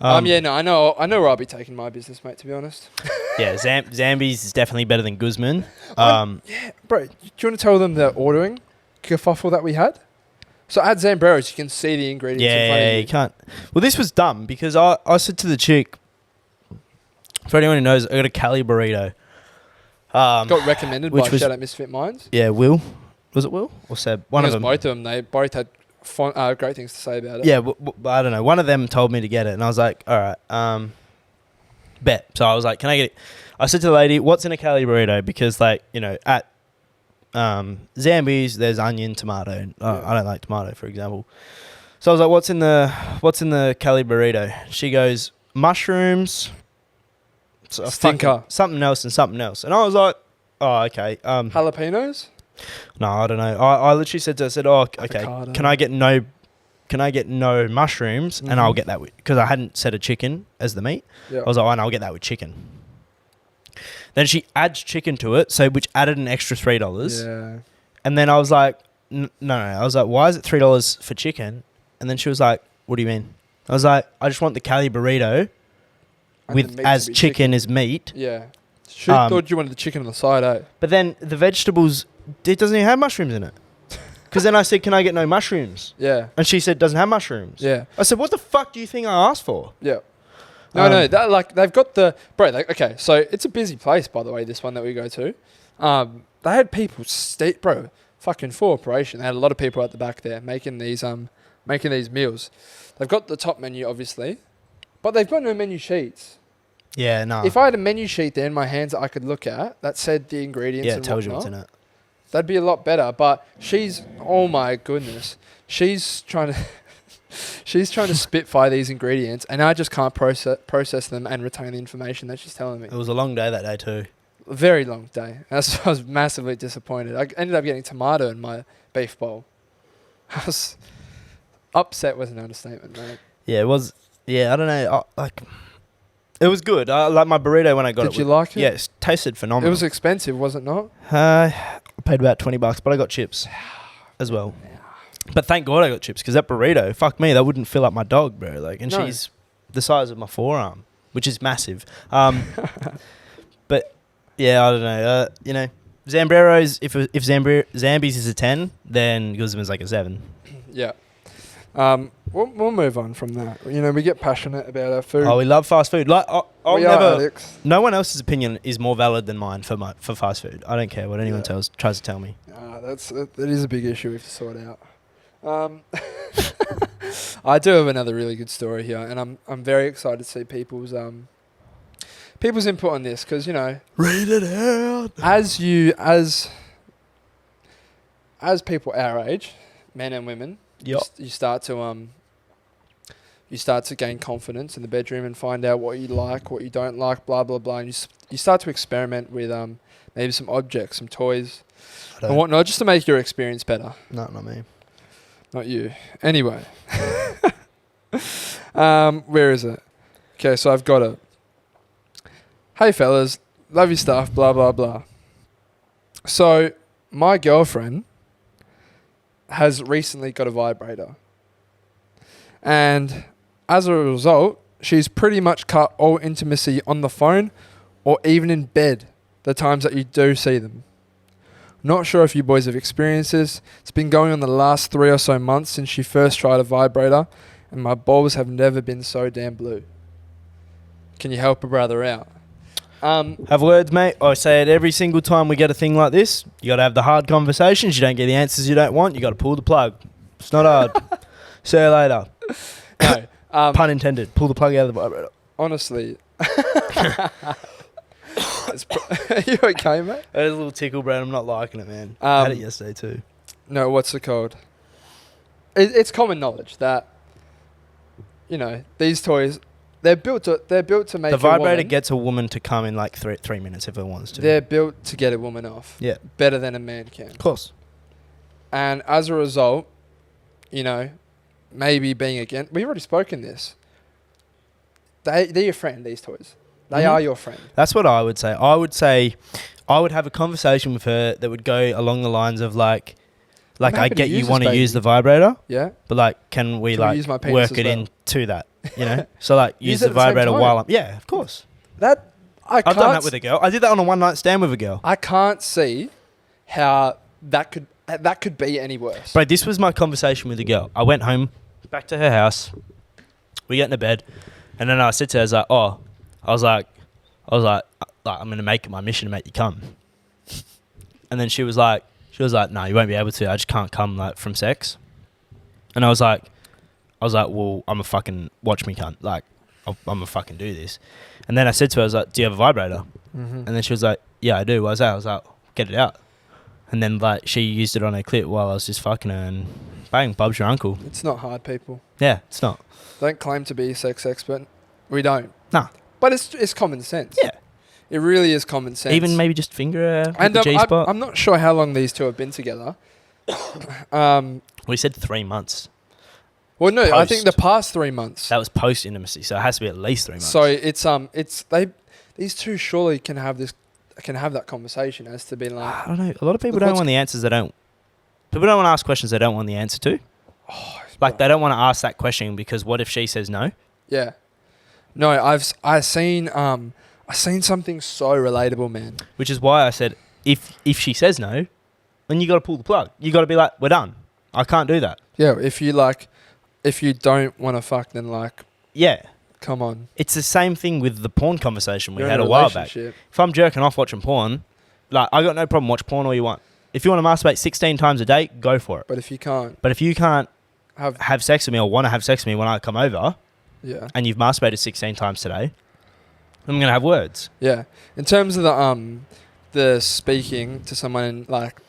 Speaker 1: Um,
Speaker 2: Yeah. No. I know where I'll be taking my business, mate. To be honest.
Speaker 1: yeah, Zambi's is definitely better than Guzman.
Speaker 2: Yeah, bro. Do you want to tell them the ordering kerfuffle that we had? So at Zambrero's, you can see the ingredients in front
Speaker 1: Yeah,
Speaker 2: of
Speaker 1: you
Speaker 2: you.
Speaker 1: can't. Well, this was dumb because I said to the chick, for anyone who knows, I got a Cali burrito.
Speaker 2: Got recommended
Speaker 1: which
Speaker 2: by
Speaker 1: was-
Speaker 2: Shout Out Misfit Minds.
Speaker 1: Yeah, Will. Was it Will or Seb? One
Speaker 2: I
Speaker 1: of
Speaker 2: think
Speaker 1: them.
Speaker 2: it was both of them. They both had great things to say about it.
Speaker 1: Yeah, I don't know. One of them told me to get it, and I was like, all right, bet. So I was like, can I get it? I said to the lady, what's in a Cali burrito? Because, like, you know, at Zambi's, there's onion, tomato. I don't like tomato, for example. So I was like, what's in the Cali burrito? She goes, mushrooms,
Speaker 2: Stinker.
Speaker 1: something else, and something else. And I was like, oh, okay.
Speaker 2: Jalapenos?
Speaker 1: No, I don't know. I literally said to her, I said, oh, okay,
Speaker 2: Avocado.
Speaker 1: can I get no mushrooms? And I'll get that because I hadn't said a chicken as the meat.
Speaker 2: Yeah.
Speaker 1: I was like, oh, and I'll get that with chicken. Then she adds chicken to it, so which added an extra $3.
Speaker 2: Yeah.
Speaker 1: And then I was like, no. I was like, why is it $3 for chicken? And then she was like, what do you mean? I was like, I just want the Cali burrito
Speaker 2: And
Speaker 1: with
Speaker 2: the meat to
Speaker 1: as
Speaker 2: be
Speaker 1: chicken as meat.
Speaker 2: Yeah. She thought you wanted the chicken on the side, eh?
Speaker 1: But then the vegetables, it doesn't even have mushrooms in it. Because then I said, can I get no mushrooms?
Speaker 2: Yeah.
Speaker 1: And she said, doesn't have mushrooms.
Speaker 2: Yeah.
Speaker 1: I said, what the fuck do you think I asked for?
Speaker 2: Yeah. No, that like they've got the bro. Like, okay, so it's a busy place, by the way. This one that we go to, they had people bro, fucking full operation. They had a lot of people at the back there making these meals. They've got the top menu, obviously, but they've got no menu sheets.
Speaker 1: Yeah, no.
Speaker 2: If I had a menu sheet there in my hands that I could look at that said the ingredients
Speaker 1: Yeah, it
Speaker 2: and
Speaker 1: tells you
Speaker 2: whatnot,
Speaker 1: what's in it.
Speaker 2: that'd be a lot better. But she's, oh my goodness, she's trying to spitfire these ingredients, and I just can't process them and retain the information that she's telling me.
Speaker 1: It was a long day that day too.
Speaker 2: A very long day. I was massively disappointed. I ended up getting tomato in my beef bowl. I was upset was an understatement, mate.
Speaker 1: Yeah, it was. Yeah, I don't know. It was good. I like my burrito when I got it.
Speaker 2: Did you like it?
Speaker 1: Yeah, it tasted phenomenal.
Speaker 2: It was expensive, was it not?
Speaker 1: I paid about $20, but I got chips as well. But thank God I got chips, because that burrito, fuck me, that wouldn't fill up my dog, bro. Like, and
Speaker 2: No.
Speaker 1: she's the size of my forearm, which is massive. But yeah, I don't know. You know, Zambreros. If Zambies is a 10, then Guzman's like a 7.
Speaker 2: Yeah. We'll move on from that. You know, we get passionate about our food.
Speaker 1: Oh, we love fast food. Like, I'll
Speaker 2: we
Speaker 1: never.
Speaker 2: are addicts.
Speaker 1: No one else's opinion is more valid than mine for fast food. I don't care what anyone tries to tell me.
Speaker 2: That is a big issue we have to sort out. I do have another really good story here, and I'm very excited to see people's input on this, because, you know,
Speaker 1: Read it out.
Speaker 2: as people our age, men and women,
Speaker 1: Yep.
Speaker 2: you start to gain confidence in the bedroom and find out what you like, what you don't like, blah blah blah, and you start to experiment with maybe some objects, some toys, and whatnot, just to make your experience better.
Speaker 1: No, not me.
Speaker 2: Not you. Anyway, where is it? Okay, so I've got it. Hey fellas, love your stuff, blah blah blah. So my girlfriend has recently got a vibrator, and as a result, she's pretty much cut all intimacy on the phone or even in bed the times that you do see them. Not sure if you boys have experienced this. It's been going on the last 3 or so months since she first tried a vibrator, and my balls have never been so damn blue. Can you help a brother out?
Speaker 1: Have words, mate. I say it every single time we get a thing like this. You got to have the hard conversations. You don't get the answers you don't want. You got to pull the plug. It's not hard. See you later.
Speaker 2: No.
Speaker 1: Pun intended. Pull the plug out of the vibrator.
Speaker 2: Honestly. Are you okay, mate?
Speaker 1: That is a little tickle, Brad. I'm not liking it, man. I had it yesterday too.
Speaker 2: No, what's it called? It's common knowledge that, you know, these toys, they're built to make
Speaker 1: the vibrator
Speaker 2: a woman,
Speaker 1: gets a woman to come in like 3 minutes if it wants to.
Speaker 2: They're built to get a woman off.
Speaker 1: Yeah.
Speaker 2: Better than a man can.
Speaker 1: Of course.
Speaker 2: And as a result, you know, maybe being against, we've already spoken this. They're your friend, these toys. They are your friend.
Speaker 1: That's what I would say. I would have a conversation with her that would go along the lines of like I get you want to use the vibrator.
Speaker 2: Yeah.
Speaker 1: But like, can we like
Speaker 2: use my penis
Speaker 1: work
Speaker 2: as
Speaker 1: it
Speaker 2: well?
Speaker 1: into that? You know? So like use the
Speaker 2: it at the same
Speaker 1: vibrator
Speaker 2: time.
Speaker 1: while I'm... Yeah, of course.
Speaker 2: I've
Speaker 1: I've done that with a girl. I did that on a one-night stand with a girl.
Speaker 2: I can't see how that could be any worse.
Speaker 1: Bro, this was my conversation with a girl. I went home, back to her house. We get into bed. And then I said to her, I was like, I'm going to make it my mission to make you come. And then she was like, no, you won't be able to. I just can't come like from sex. And I was like, well, I'm a fucking watch me cunt. Like, I'm gonna fucking do this. And then I said to her, I was like, do you have a vibrator?
Speaker 2: Mm-hmm.
Speaker 1: And then she was like, yeah, I do. What's that? I was like, get it out. And then like she used it on her clit while I was just fucking her, and bang, Bob's your uncle.
Speaker 2: It's not hard, people.
Speaker 1: Yeah, it's not.
Speaker 2: Don't claim to be a sex expert. We don't.
Speaker 1: Nah.
Speaker 2: But it's common sense.
Speaker 1: Yeah.
Speaker 2: It really is common sense.
Speaker 1: Even maybe just finger her with
Speaker 2: and
Speaker 1: the G-spot.
Speaker 2: I'm not sure how long these two have been together.
Speaker 1: We said 3 months.
Speaker 2: Well, no, I think the
Speaker 1: Post.
Speaker 2: past 3 months.
Speaker 1: That was post intimacy, so it has to be at least 3 months.
Speaker 2: So these two surely can have that conversation as to be like,
Speaker 1: I don't know. A lot of people don't want the answers they don't. People don't want to ask questions they don't want the answer to. Like they don't want to ask that question because what if she says no?
Speaker 2: Yeah. No, I seen something so relatable, man.
Speaker 1: Which is why I said if she says no, then you got to pull the plug. You got to be like, we're done. I can't do that.
Speaker 2: Yeah, if you don't want to fuck, then like,
Speaker 1: Yeah.
Speaker 2: come on.
Speaker 1: It's the same thing with the porn conversation we
Speaker 2: You're
Speaker 1: had
Speaker 2: in
Speaker 1: a while back.
Speaker 2: relationship.
Speaker 1: If I'm jerking off watching porn, like I got no problem. Watch porn all you want. If you want to masturbate 16 times a day, go for it.
Speaker 2: But if you can't
Speaker 1: But if you can't
Speaker 2: have
Speaker 1: sex with me or want to have sex with me when I come over
Speaker 2: yeah.
Speaker 1: and you've masturbated 16 times today, I'm going to have words.
Speaker 2: Yeah. In terms of the speaking to someone like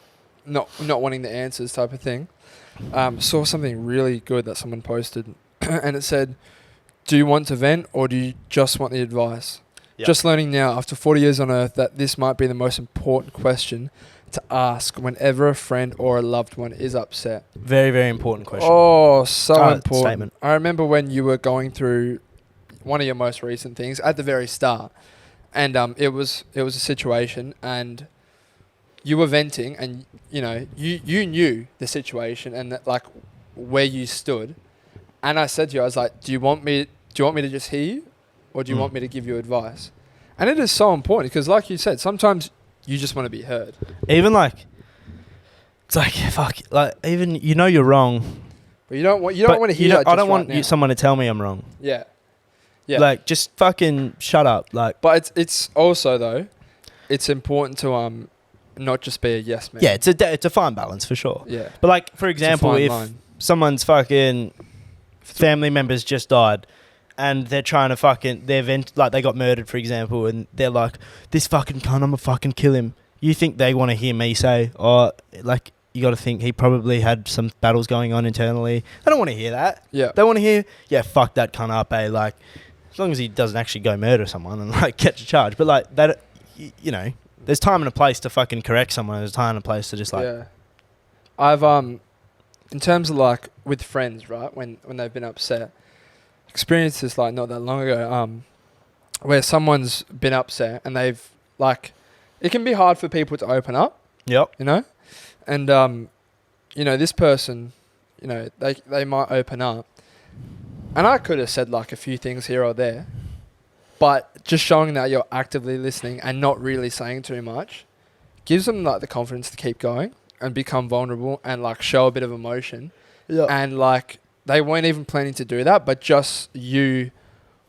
Speaker 2: not wanting the answers type of thing, saw something really good that someone posted and it said, do you want to vent or do you just want the advice?
Speaker 1: Yep.
Speaker 2: Just learning now after 40 years on earth that this might be the most important question to ask whenever a friend or a loved one is upset?
Speaker 1: Very, very important question.
Speaker 2: Oh, so important.
Speaker 1: Statement.
Speaker 2: I remember when you were going through one of your most recent things at the very start, and it was a situation, and you were venting, and you knew the situation and that, like, where you stood, and I said to you, I was like, do you want me to just hear you, or do you want me to give you advice? And it is so important because, like you said, sometimes you just want to be heard.
Speaker 1: Even like, it's like, fuck, like, even you're wrong,
Speaker 2: But you don't want to hear that.
Speaker 1: I don't
Speaker 2: just
Speaker 1: want
Speaker 2: right now.
Speaker 1: someone to tell me I'm wrong.
Speaker 2: Yeah. Yeah.
Speaker 1: Like, just fucking shut up. Like,
Speaker 2: but it's also, though, it's important to not just be a yes man.
Speaker 1: yeah, it's a fine balance for sure.
Speaker 2: Yeah.
Speaker 1: But like, for example,
Speaker 2: fine
Speaker 1: if
Speaker 2: line.
Speaker 1: someone's fucking family members just died, and they're trying to they got murdered, for example, and they're like, this fucking cunt, I'm gonna fucking kill him. You think they want to hear me say, oh, like, you got to think he probably had some battles going on internally. They don't want to hear that.
Speaker 2: Yeah.
Speaker 1: They want to hear, yeah, fuck that cunt up, eh? Like, as long as he doesn't actually go murder someone and like catch a charge. But like that, there's time and a place to fucking correct someone. There's time and a place to just like.
Speaker 2: Yeah. I've in terms of like with friends, right? When they've been upset, experienced this like not that long ago. Where someone's been upset and they've like, it can be hard for people to open up.
Speaker 1: Yep.
Speaker 2: And this person, they might open up, and I could have said like a few things here or there, but just showing that you're actively listening and not really saying too much gives them like the confidence to keep going and become vulnerable and like show a bit of emotion.
Speaker 1: Yeah.
Speaker 2: And like they weren't even planning to do that, but just you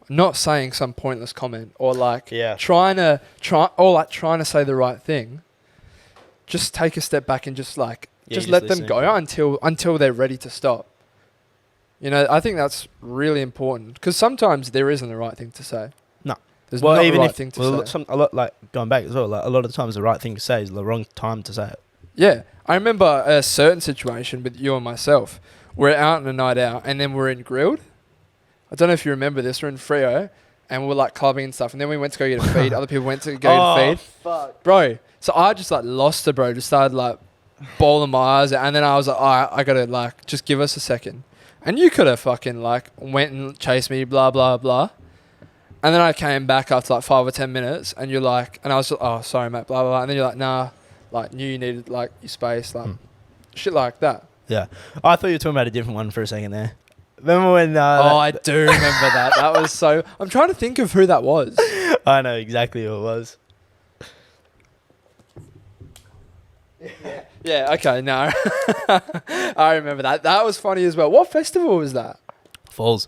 Speaker 2: not saying some pointless comment or like trying to say the right thing. Just take a step back and just like just let them go until they're ready to stop. I think that's really important because sometimes there isn't the right thing to say. No, there's not the right thing to say.
Speaker 1: A lot, like going back as well. Like a lot of the times, the right thing to say is the wrong time to say it.
Speaker 2: Yeah, I remember a certain situation with you and myself. We're out on a night out, and then we're in Grilled. I don't know if you remember this. We're in Freo, and we're like clubbing and stuff. And then we went to go get a feed. Other people went to go get a feed.
Speaker 1: Fuck,
Speaker 2: bro. So I just like lost it, bro. Just started like bawling my eyes out. And then I was like, all right, I gotta like just give us a second. And you could have fucking like went and chased me, blah blah blah. And then I came back after like 5 or 10 minutes, and you're like, and I was like, oh sorry mate, blah blah blah. And then you're like, nah, like knew you needed like your space, like shit like that.
Speaker 1: Yeah, I thought you were talking about a different one for a second there. Remember when?
Speaker 2: I do remember that. That was so. I'm trying to think of who that was.
Speaker 1: I know exactly who it was.
Speaker 2: Yeah, okay, no. I remember that. That was funny as well. What festival was that?
Speaker 1: Falls.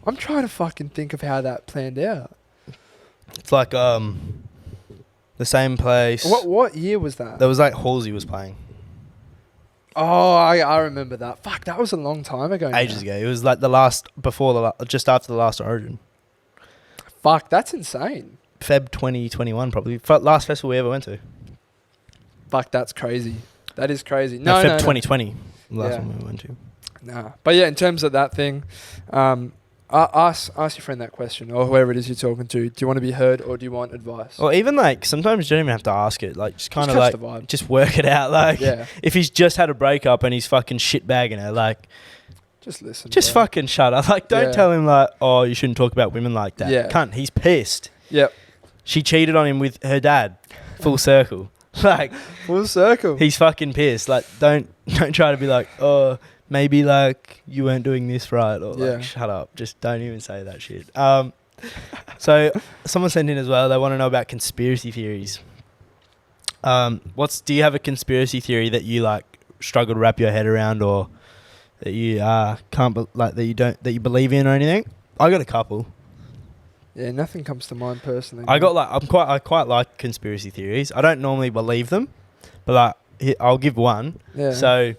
Speaker 2: I'm trying to fucking think of how that planned out.
Speaker 1: It's like the same place.
Speaker 2: What year was that?
Speaker 1: That was like Halsey was playing.
Speaker 2: Oh, I remember that. Fuck, that was a long time ago.
Speaker 1: Ages ago. It was like just after the last Origin.
Speaker 2: Fuck, that's insane.
Speaker 1: Feb 2021 probably. Last festival we ever went to.
Speaker 2: Fuck, that's crazy. That is crazy.
Speaker 1: No, Feb 2020. Last one we went to.
Speaker 2: Nah. But yeah, in terms of that thing, ask your friend that question or whoever it is you're talking to. Do you want to be heard or do you want advice?
Speaker 1: Or even like sometimes you don't even have to ask it. Like just kind of like
Speaker 2: the vibe.
Speaker 1: Just work it out. Like if he's just had a breakup and he's fucking shitbagging it, like
Speaker 2: just listen.
Speaker 1: Just fucking shut up. Like don't tell him like, oh, you shouldn't talk about women like that.
Speaker 2: Yeah.
Speaker 1: Cunt, he's pissed.
Speaker 2: Yep.
Speaker 1: She cheated on him with her dad. Full circle. Like
Speaker 2: full circle.
Speaker 1: He's fucking pissed. Like don't try to be like, oh, maybe like you weren't doing this right or like shut up. Just don't even say that shit. So someone sent in as well. They want to know about conspiracy theories. Do you have a conspiracy theory that you like struggle to wrap your head around or that you that you believe in or anything? I got a couple.
Speaker 2: Yeah, nothing comes to mind personally.
Speaker 1: I quite like conspiracy theories. I don't normally believe them, but like I'll give one.
Speaker 2: Yeah.
Speaker 1: So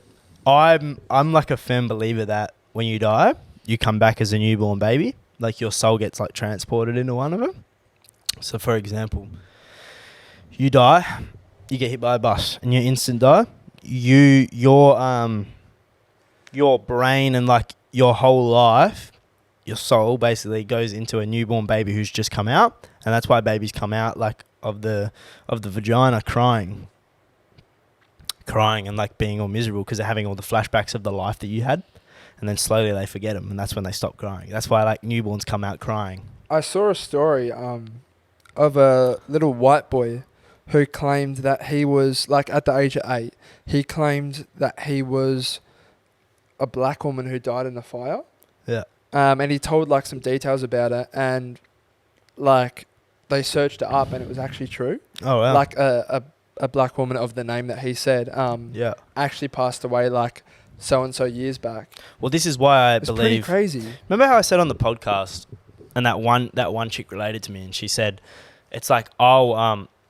Speaker 1: I'm like a firm believer that when you die, you come back as a newborn baby. Like your soul gets like transported into one of them. So for example, you die, you get hit by a bus, and you instant die. Your brain and like your whole life, your soul basically goes into a newborn baby who's just come out, and that's why babies come out like of the vagina crying and like being all miserable because they're having all the flashbacks of the life that you had, and then slowly they forget them, and that's when they stop crying. That's why like newborns come out crying.
Speaker 2: I saw a story of a little white boy who claimed that he was, like, at the age of 8, he claimed that he was a black woman who died in a fire.
Speaker 1: Yeah.
Speaker 2: And he told, like, some details about it, and, like, they searched it up, and it was actually true.
Speaker 1: Oh, wow.
Speaker 2: Like, a black woman of the name that he said actually passed away, like, so-and-so years back.
Speaker 1: Well, this is why I
Speaker 2: it's
Speaker 1: believe...
Speaker 2: pretty crazy.
Speaker 1: Remember how I said on the podcast, and that one chick related to me, and she said, it's like,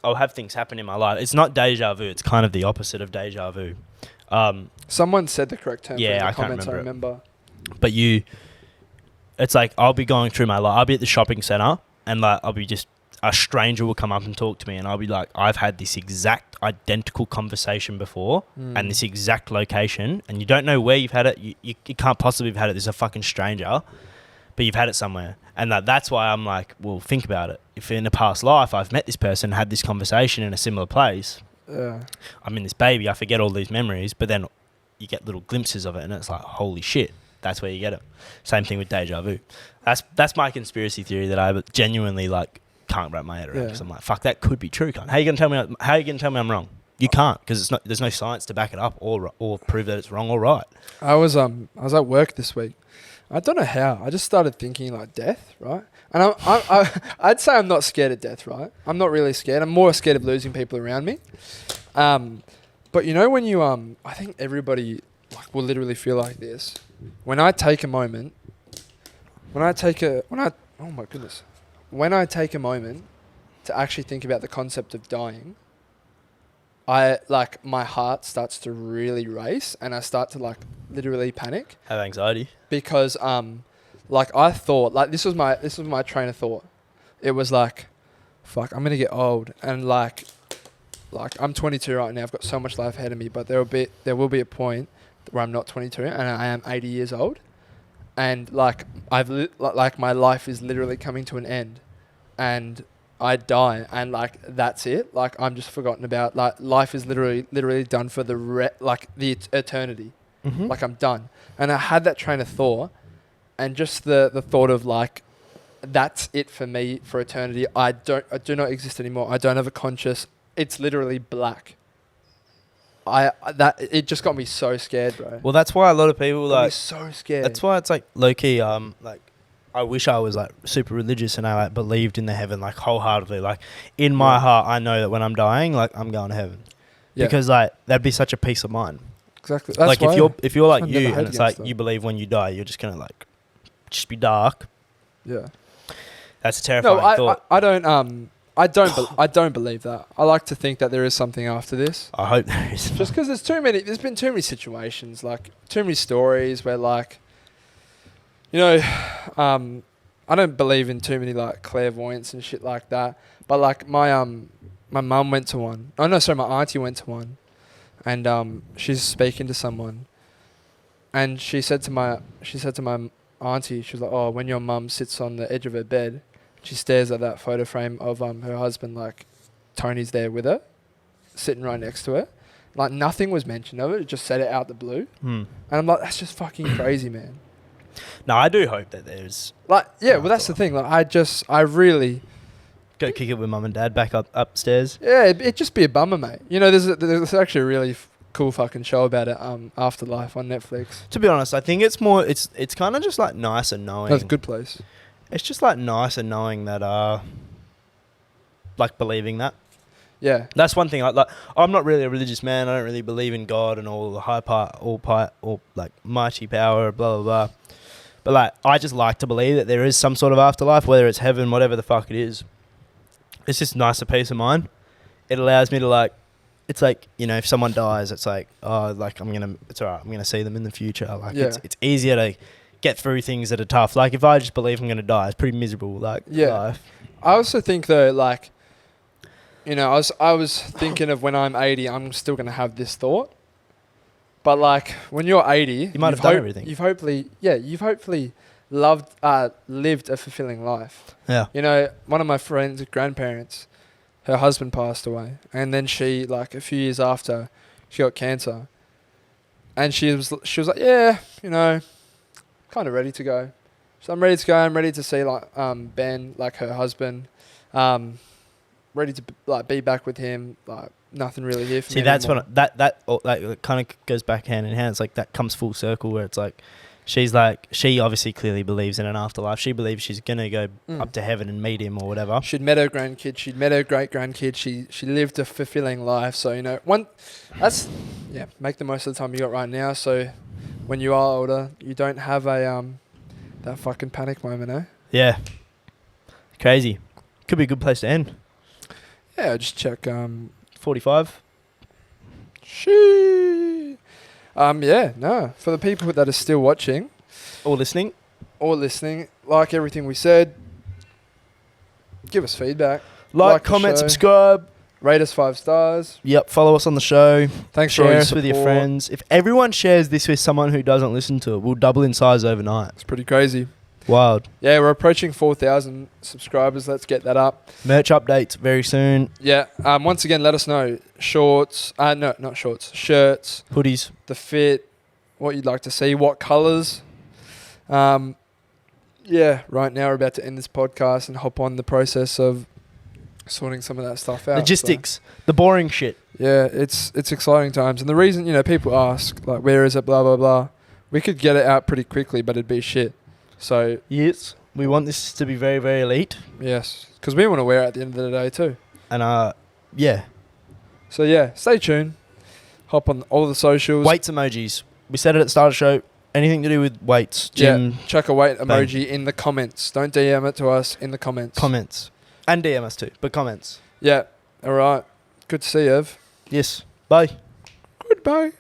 Speaker 1: I'll have things happen in my life. It's not deja vu. It's kind of the opposite of deja vu.
Speaker 2: Someone said the correct term.
Speaker 1: Yeah,
Speaker 2: in the
Speaker 1: I can't
Speaker 2: comments,
Speaker 1: remember. But it's like, I'll be going through my life. I'll be at the shopping centre, and like, I'll be just, a stranger will come up and talk to me, and I'll be like, I've had this exact identical conversation before, and this exact location, and you don't know where you've had it. You can't possibly have had it. There's a fucking stranger, but you've had it somewhere. And that's why I'm like, well, think about it. If in a past life I've met this person, had this conversation in a similar place, I'm in this baby, I forget all these memories, but then you get little glimpses of it, and it's like, holy shit, that's where you get it. Same thing with deja vu. That's my conspiracy theory that I genuinely like can't wrap my head around, because I'm like, fuck, that could be true, cunt. How are you gonna tell me I'm wrong? You can't, because there's no science to back it up or prove that it's wrong or right. I was
Speaker 2: at work this week. I don't know how. I just started thinking like death, right? And I'd say I'm not scared of death, right? I'm not really scared. I'm more scared of losing people around me. But you know when you I think everybody like will literally feel like this. When I take a moment to actually think about the concept of dying, my heart starts to really race, and I start to like literally panic.
Speaker 1: Have anxiety.
Speaker 2: Because like I thought, like this was my train of thought. It was like, fuck, I'm gonna get old, and like I'm 22 right now. I've got so much life ahead of me, but there will be a point where I'm not 22 and I am 80 years old, and like like my life is literally coming to an end, and I die, and like that's it. Like I'm just forgotten about. Like life is literally done for the eternity. Mm-hmm. Like I'm done. And I had that train of thought, and just the thought of like, that's it for me for eternity. I do not exist anymore. I don't have a conscious. It's literally black. It just got me so scared, bro.
Speaker 1: Well, that's why a lot of people like
Speaker 2: so scared.
Speaker 1: That's why it's like low key. Like I wish I was like super religious and I like believed in the heaven like wholeheartedly. Like in my heart, I know that when I'm dying, like I'm going to heaven, because like that'd be such a peace of mind.
Speaker 2: Exactly. That's
Speaker 1: like if you're like you, and it's like
Speaker 2: that.
Speaker 1: You believe when you die, you're just gonna like just be dark.
Speaker 2: Yeah.
Speaker 1: That's a terrifying thought.
Speaker 2: I don't believe that. I like to think that there is something after this.
Speaker 1: I hope there is.
Speaker 2: Just because there's been too many situations, like too many stories where like, you know, I don't believe in too many like clairvoyance and shit like that. But like my mum went to one. Oh no, sorry, my auntie went to one, and she's speaking to someone, and she said to my auntie, she was like, oh, when your mum sits on the edge of her bed, she stares at that photo frame of her husband, like Tony's there with her, sitting right next to her. Like nothing was mentioned of it. It just said it out the blue. And I'm like, that's just fucking crazy, man.
Speaker 1: No, I do hope that there's
Speaker 2: like, yeah, well that's the thing. Like I really
Speaker 1: go kick it with mum and dad back upstairs.
Speaker 2: Yeah, it'd just be a bummer, mate. You know, there's actually a really cool fucking show about it, Afterlife on Netflix.
Speaker 1: To be honest, I think it's more, it's kind of just like nice and knowing.
Speaker 2: That's a good place.
Speaker 1: It's just like nice and knowing that, like believing that.
Speaker 2: Yeah.
Speaker 1: That's one thing. Like I'm not really a religious man. I don't really believe in God and all the all like mighty power, blah, blah, blah. But like, I just like to believe that there is some sort of afterlife, whether it's heaven, whatever the fuck it is. It's just nicer peace of mind. It allows me to like, it's like, you know, if someone dies, it's like, oh, like it's all right. I'm going to see them in the future. Like it's easier to get through things that are tough. Like if I just believe I'm going to die, it's pretty miserable. Like life.
Speaker 2: I also think though, like, you know, I was thinking of when I'm 80, I'm still going to have this thought. But like when you're 80,
Speaker 1: you might have done everything.
Speaker 2: You've hopefully lived a fulfilling life.
Speaker 1: Yeah.
Speaker 2: You know, one of my friends' grandparents, her husband passed away, and then she, like, a few years after, she got cancer, and she was like, yeah, you know, kind of ready to go. So I'm ready to go. I'm ready to see, like, Ben, like, her husband, ready to like be back with him. Like, nothing really here for me.
Speaker 1: See, that's
Speaker 2: anymore.
Speaker 1: when that kind of goes back hand in hand. It's like that comes full circle where it's like, she's like, she obviously clearly believes in an afterlife. She believes she's gonna go up to heaven and meet him or whatever.
Speaker 2: She'd met her grandkid. She'd met her great grandkid. She lived a fulfilling life. So, you know, make the most of the time you got right now. So when you are older, you don't have a that fucking panic moment, eh?
Speaker 1: Yeah. Crazy. Could be a good place to end.
Speaker 2: Yeah, just check
Speaker 1: 45.
Speaker 2: Shee. Yeah, no. For the people that are still watching
Speaker 1: Or listening.
Speaker 2: like everything we said, give us feedback.
Speaker 1: Like
Speaker 2: the
Speaker 1: comment,
Speaker 2: show.
Speaker 1: subscribe.
Speaker 2: Rate us 5 stars.
Speaker 1: Yep, follow us on the show.
Speaker 2: Thanks for all
Speaker 1: Share
Speaker 2: your
Speaker 1: us with your
Speaker 2: support.
Speaker 1: friends. If everyone shares this with someone who doesn't listen to it, we'll double in size overnight.
Speaker 2: It's pretty crazy.
Speaker 1: Wild.
Speaker 2: Yeah, we're approaching 4,000 subscribers. Let's get that up.
Speaker 1: Merch updates very soon.
Speaker 2: Yeah. Once again, let us know. Shorts. No, not shorts. Shirts.
Speaker 1: Hoodies.
Speaker 2: The fit. What you'd like to see. What colours. Yeah. Right now we're about to end this podcast and hop on the process of sorting some of that stuff out.
Speaker 1: Logistics. The boring shit.
Speaker 2: Yeah, it's exciting times. And the reason, you know, people ask, like, where is it, blah, blah, blah. We could get it out pretty quickly, but it'd be shit. So,
Speaker 1: Yes. We want this to be very, very elite.
Speaker 2: yes. Because we want to wear it at the end of the day too.
Speaker 1: And, yeah.
Speaker 2: So, yeah, stay tuned. Hop on all the socials.
Speaker 1: Weights emojis. We said it at the start of the show. Anything to do with weights, gym,
Speaker 2: Yeah, chuck a weight
Speaker 1: bang.
Speaker 2: emoji in the comments. Don't DM it to us, in the comments.
Speaker 1: comments. And DM us too, but comments.
Speaker 2: Yeah. All right. Good to see you, Ev.
Speaker 1: Yes. Bye.
Speaker 2: Goodbye.